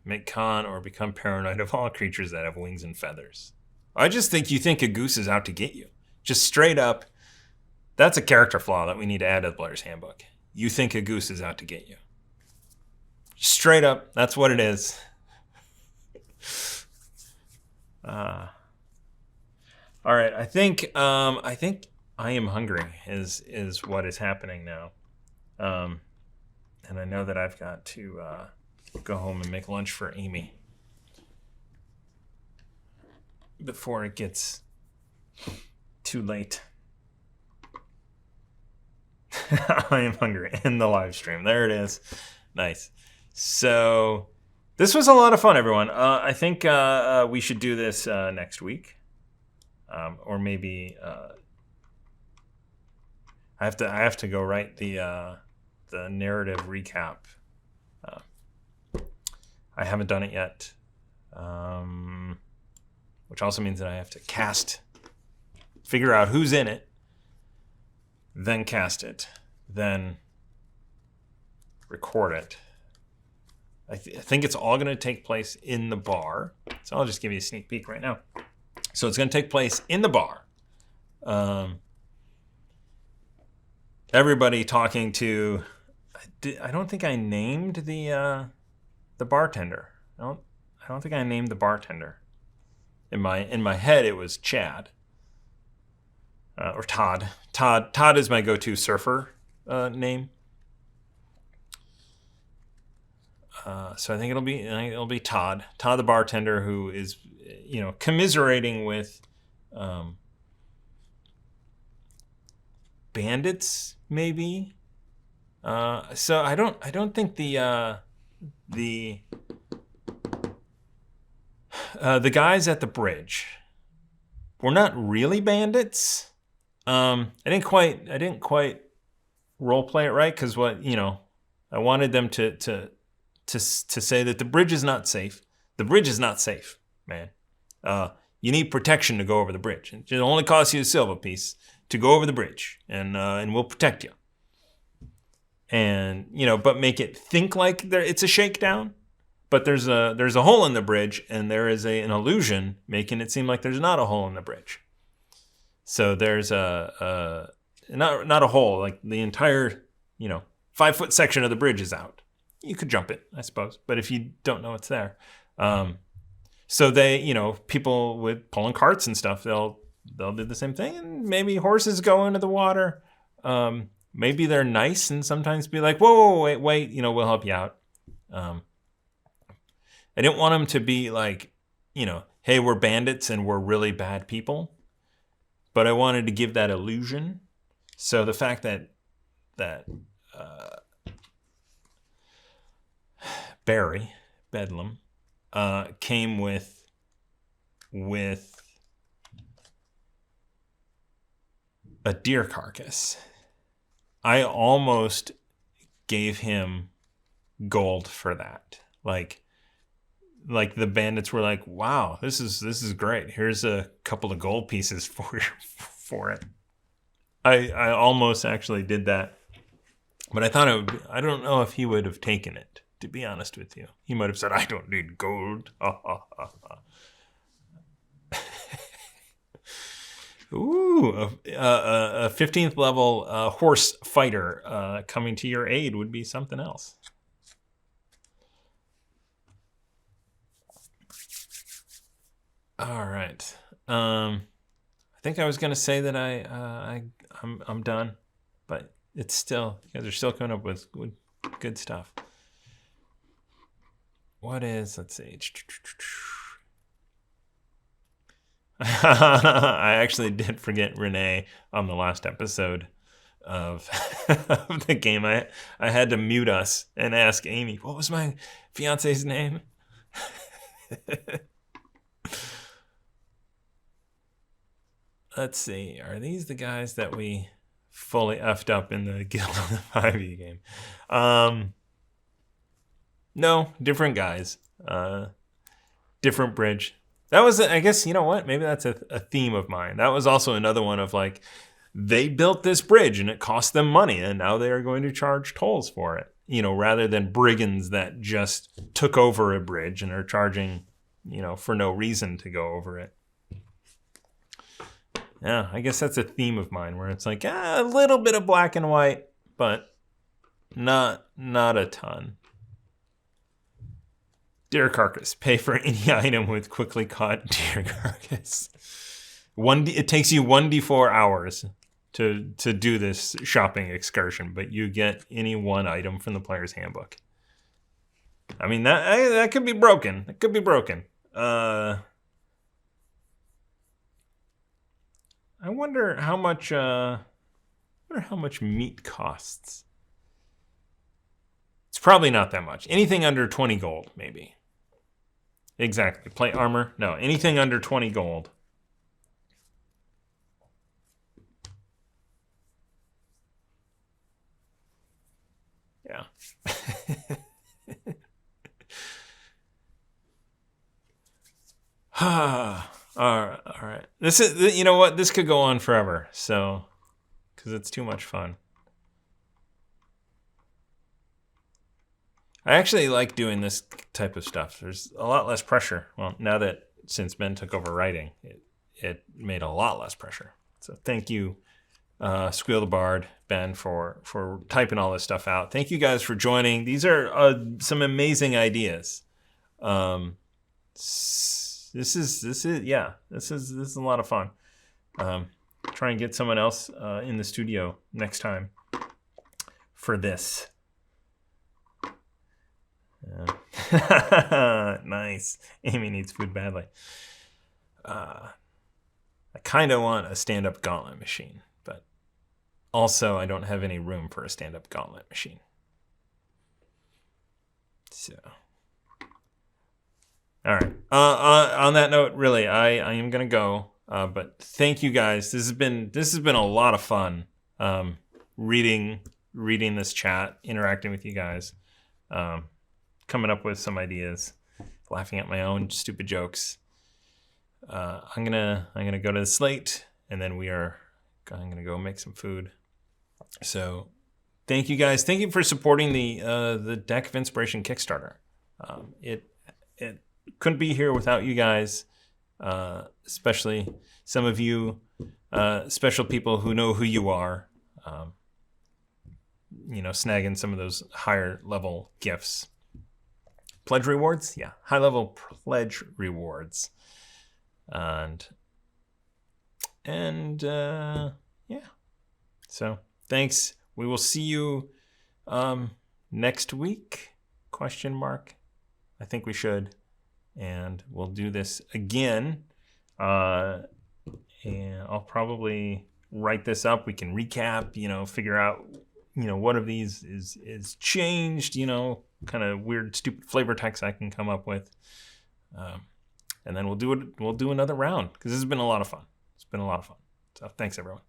Make con or become paranoid of all creatures that have wings and feathers. I just think you think a goose is out to get you. Just straight up, that's a character flaw that we need to add to the player's handbook. You think a goose is out to get you. Straight up, that's what it is. All right, I think I am hungry is what is happening now, and I know that I've got to go home and make lunch for Amy before it gets too late. I am hungry in the live stream. There it is. Nice. So this was a lot of fun, everyone. I think we should do this next week, or maybe I have to go write the narrative recap. I haven't done it yet, which also means that I have to figure out who's in it, then cast it, then record it. I think it's all going to take place in the bar. So I'll just give you a sneak peek right now. So it's going to take place in the bar. Everybody talking to... I don't think I named the bartender. I don't think I named the bartender. In my head, it was Chad. Or Todd. Todd is my go-to surfer name. So I think it'll be Todd the bartender, who is, commiserating with bandits maybe. So I don't think the guys at the bridge were not really bandits. I didn't quite role play it right, because I wanted them to say that the bridge is not safe. The bridge is not safe, man. You need protection to go over the bridge. It only costs you a silver piece to go over the bridge, and we'll protect you. And but make it think like it's a shakedown. But there's a hole in the bridge, and there is an illusion making it seem like there's not a hole in the bridge. So there's not a hole, like the entire 5-foot section of the bridge is out. You could jump it, I suppose, but if you don't know it's there, so they people with pulling carts and stuff, they'll do the same thing, and maybe horses go into the water. Maybe they're nice and sometimes be like, whoa, wait, we'll help you out. I didn't want them to be like, hey, we're bandits and we're really bad people. But I wanted to give that illusion. So the fact that Barry, Bedlam, came with a deer carcass, I almost gave him gold for that. Like the bandits were like, wow, this is great. Here's a couple of gold pieces for it. I almost actually did that, but I thought I don't know if he would have taken it, to be honest with you. He might have said, I don't need gold. Ooh, a 15th level horse fighter coming to your aid would be something else. All right. I think I was gonna say that I'm done, but it's still, you guys are still coming up with good stuff. What is? Let's see. I actually did forget Renee on the last episode of the game. I had to mute us and ask Amy, what was my fiance's name? Let's see. Are these the guys that we fully effed up in the Guild of the 5e game? No, different guys. Different bridge. That was, I guess, you know what? Maybe that's a theme of mine. That was also another one of like, they built this bridge and it cost them money and now they are going to charge tolls for it. Rather than brigands that just took over a bridge and are charging, for no reason to go over it. Yeah, I guess that's a theme of mine where it's like a little bit of black and white, but not a ton. Deer carcass. Pay for any item with quickly caught deer carcass. It takes you 1d4 hours to do this shopping excursion, but you get any one item from the player's handbook. I mean, that could be broken. It could be broken. I wonder how much meat costs. It's probably not that much. Anything under 20 gold, maybe. Exactly. Plate armor? No, anything under 20 gold. Yeah. All right. This is, you know what? This could go on forever. So, because it's too much fun. I actually like doing this type of stuff. There's a lot less pressure. Well, now that since Ben took over writing, it made a lot less pressure. So thank you, Squeal the Bard, Ben, for typing all this stuff out. Thank you guys for joining. These are some amazing ideas. This is a lot of fun. Try and get someone else in the studio next time for this. Nice. Amy needs food badly. I kind of want a stand-up gauntlet machine, but also I don't have any room for a stand-up gauntlet machine. So, all right. On that note, really, I am gonna go. But thank you guys. This has been a lot of fun. Reading this chat, interacting with you guys. Coming up with some ideas, laughing at my own stupid jokes. I'm gonna go to the slate, and then I'm gonna go make some food. So, thank you guys. Thank you for supporting the Deck of Inspiration Kickstarter. It couldn't be here without you guys, especially some of you special people who know who you are. you know, snagging some of those higher level gifts. Pledge rewards? Yeah, high level pledge rewards. And yeah. So thanks. We will see you next week? Question mark. I think we should. And we'll do this again. And I'll probably write this up. We can recap, you know, figure out, you know, what of these is changed, you know, kind of weird, stupid flavor text I can come up with. And then we'll do another round because this has been a lot of fun. It's been a lot of fun. So thanks, everyone.